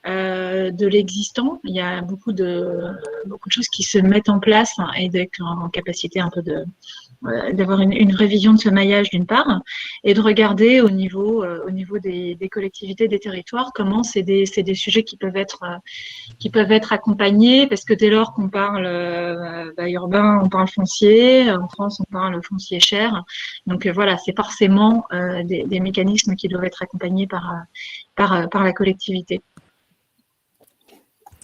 Speaker 2: de l'existant. Il y a beaucoup de choses qui se mettent en place et d'être en capacité un peu d'avoir une vraie vision de ce maillage d'une part, et de regarder au niveau des collectivités, des territoires, comment c'est des sujets qui peuvent être accompagnés, parce que dès lors qu'on parle urbain, on parle foncier, en France on parle foncier cher, donc voilà, c'est forcément des mécanismes qui doivent être accompagnés par la collectivité.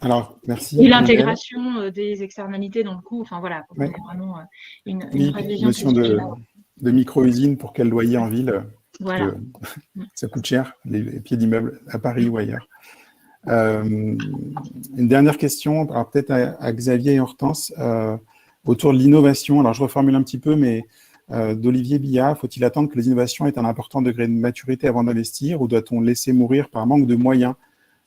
Speaker 8: Alors, merci.
Speaker 2: Et l'intégration des externalités dans le coût, enfin voilà,
Speaker 8: ouais.
Speaker 2: Vraiment une vraie vision.
Speaker 8: Notion de micro-usine pour quel loyer en ville,
Speaker 2: voilà.
Speaker 8: Ça coûte cher, les pieds d'immeubles à Paris ou ailleurs. Une dernière question, alors peut-être à Xavier et Hortense, autour de l'innovation. Alors je reformule un petit peu, mais d'Olivier Billard, faut-il attendre que les innovations aient un important degré de maturité avant d'investir, ou doit-on laisser mourir par manque de moyens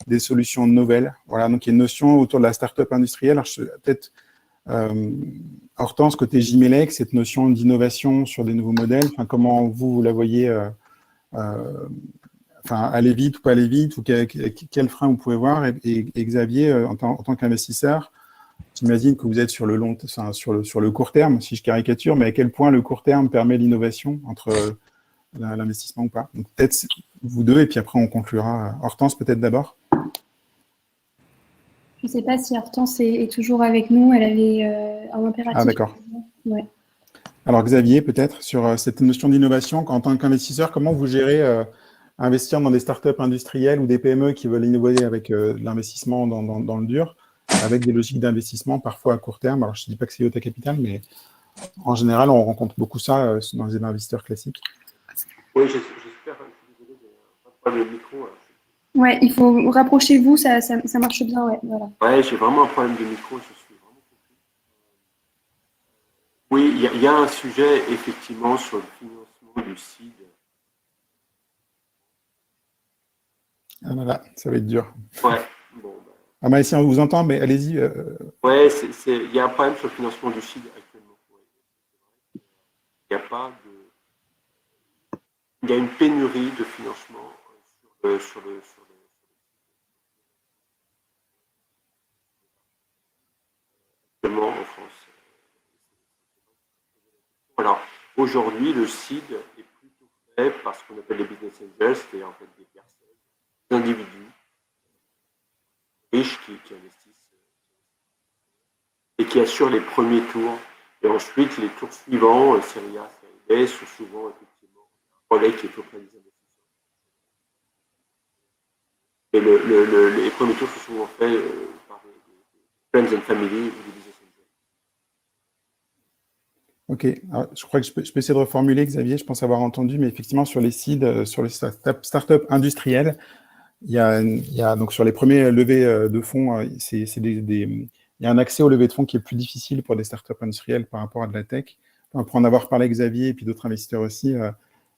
Speaker 8: des solutions nouvelles? Voilà, donc il y a une notion autour de la start-up industrielle. Alors peut-être Hortense, côté Gimelec, cette notion d'innovation sur des nouveaux modèles, enfin, comment vous la voyez, aller vite ou pas aller vite, ou quel frein vous pouvez voir, et Xavier, en tant qu'investisseur, j'imagine que vous êtes sur le court terme, si je caricature, mais à quel point le court terme permet l'innovation entre l'investissement ou pas? Donc peut-être vous deux, et puis après on conclura. Hortense, peut-être d'abord.
Speaker 1: Je ne sais pas si Hortense est toujours avec nous. Elle avait un impératif.
Speaker 8: Ah, d'accord.
Speaker 1: Ouais.
Speaker 8: Alors, Xavier, peut-être, sur cette notion d'innovation, en tant qu'investisseur, comment vous gérez investir dans des startups industrielles ou des PME qui veulent innover avec de l'investissement dans le dur, avec des logiques d'investissement parfois à court terme? Alors, je ne dis pas que c'est Iota Capital, mais en général, on rencontre beaucoup ça dans les investisseurs classiques.
Speaker 4: Oui, j'espère. Je suis désolé, j'ai un problème de micro.
Speaker 1: Ouais, il faut rapprochez-vous, ça marche bien, ouais, voilà.
Speaker 4: Ouais, j'ai vraiment un problème de micro, je suis vraiment confus. Oui, il y a un sujet effectivement sur le financement du CID.
Speaker 8: Ah là là, ça va être dur.
Speaker 4: Ouais, bon.
Speaker 8: Ah, mais si on vous entend, mais allez-y.
Speaker 4: Ouais, il y a un problème sur le financement du CID actuellement. Il y a une pénurie de financement sur le actuellement en France. Alors, aujourd'hui, le CID est plutôt fait fait par ce qu'on appelle les business angels, c'est-à-dire en fait des personnes, des individus riches qui investissent et qui assurent les premiers tours. Et ensuite, les tours suivants, série A, série B, sont souvent effectivement un relais qui est auprès des investisseurs. Et les premiers tours sont souvent faits par des friends and family ou des business angels.
Speaker 8: Ok, alors, je crois que je peux essayer de reformuler, Xavier, je pense avoir entendu, mais effectivement, sur les seeds, sur les startups industrielles, il y a donc sur les premiers levées de fonds, il y a un accès aux levées de fonds qui est plus difficile pour des startups industrielles par rapport à de la tech. Pour en avoir parlé avec Xavier et puis d'autres investisseurs aussi,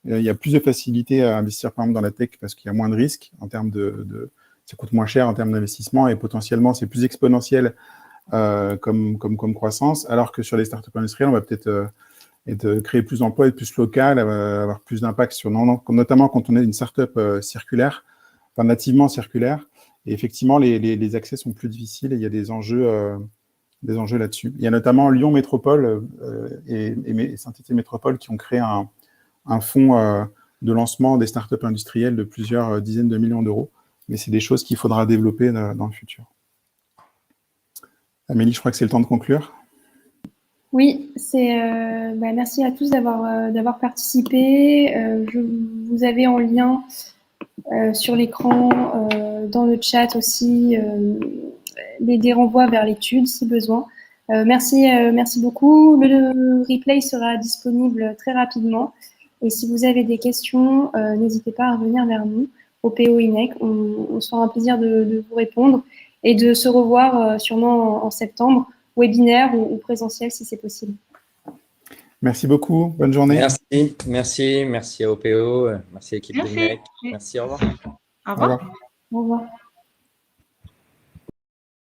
Speaker 8: il y a plus de facilité à investir par exemple dans la tech parce qu'il y a moins de risques en termes ça coûte moins cher en termes d'investissement et potentiellement c'est plus exponentiel comme croissance, alors que sur les startups industrielles, on va peut-être créer plus d'emplois, être plus local, avoir plus d'impact sur, notamment quand on est une startup circulaire, enfin nativement circulaire. Et effectivement, les accès sont plus difficiles et il y a des enjeux là-dessus. Il y a notamment Lyon Métropole et Saint-Étienne Métropole qui ont créé un fonds de lancement des startups industrielles de plusieurs dizaines de millions d'euros. Mais c'est des choses qu'il faudra développer dans le futur. Amélie, je crois que c'est le temps de conclure.
Speaker 1: Oui, merci à tous d'avoir participé. Vous avez en lien sur l'écran, dans le chat aussi, des renvois vers l'étude si besoin. Merci beaucoup. Le replay sera disponible très rapidement. Et si vous avez des questions, n'hésitez pas à revenir vers nous au PO INEC. On se fera un plaisir de vous répondre et de se revoir sûrement en septembre, webinaire ou présentiel si c'est possible.
Speaker 8: Merci beaucoup. Bonne journée.
Speaker 7: Merci à OPO, merci à l'équipe de l'INEC. Merci, au revoir.
Speaker 2: Au revoir.
Speaker 1: Au revoir.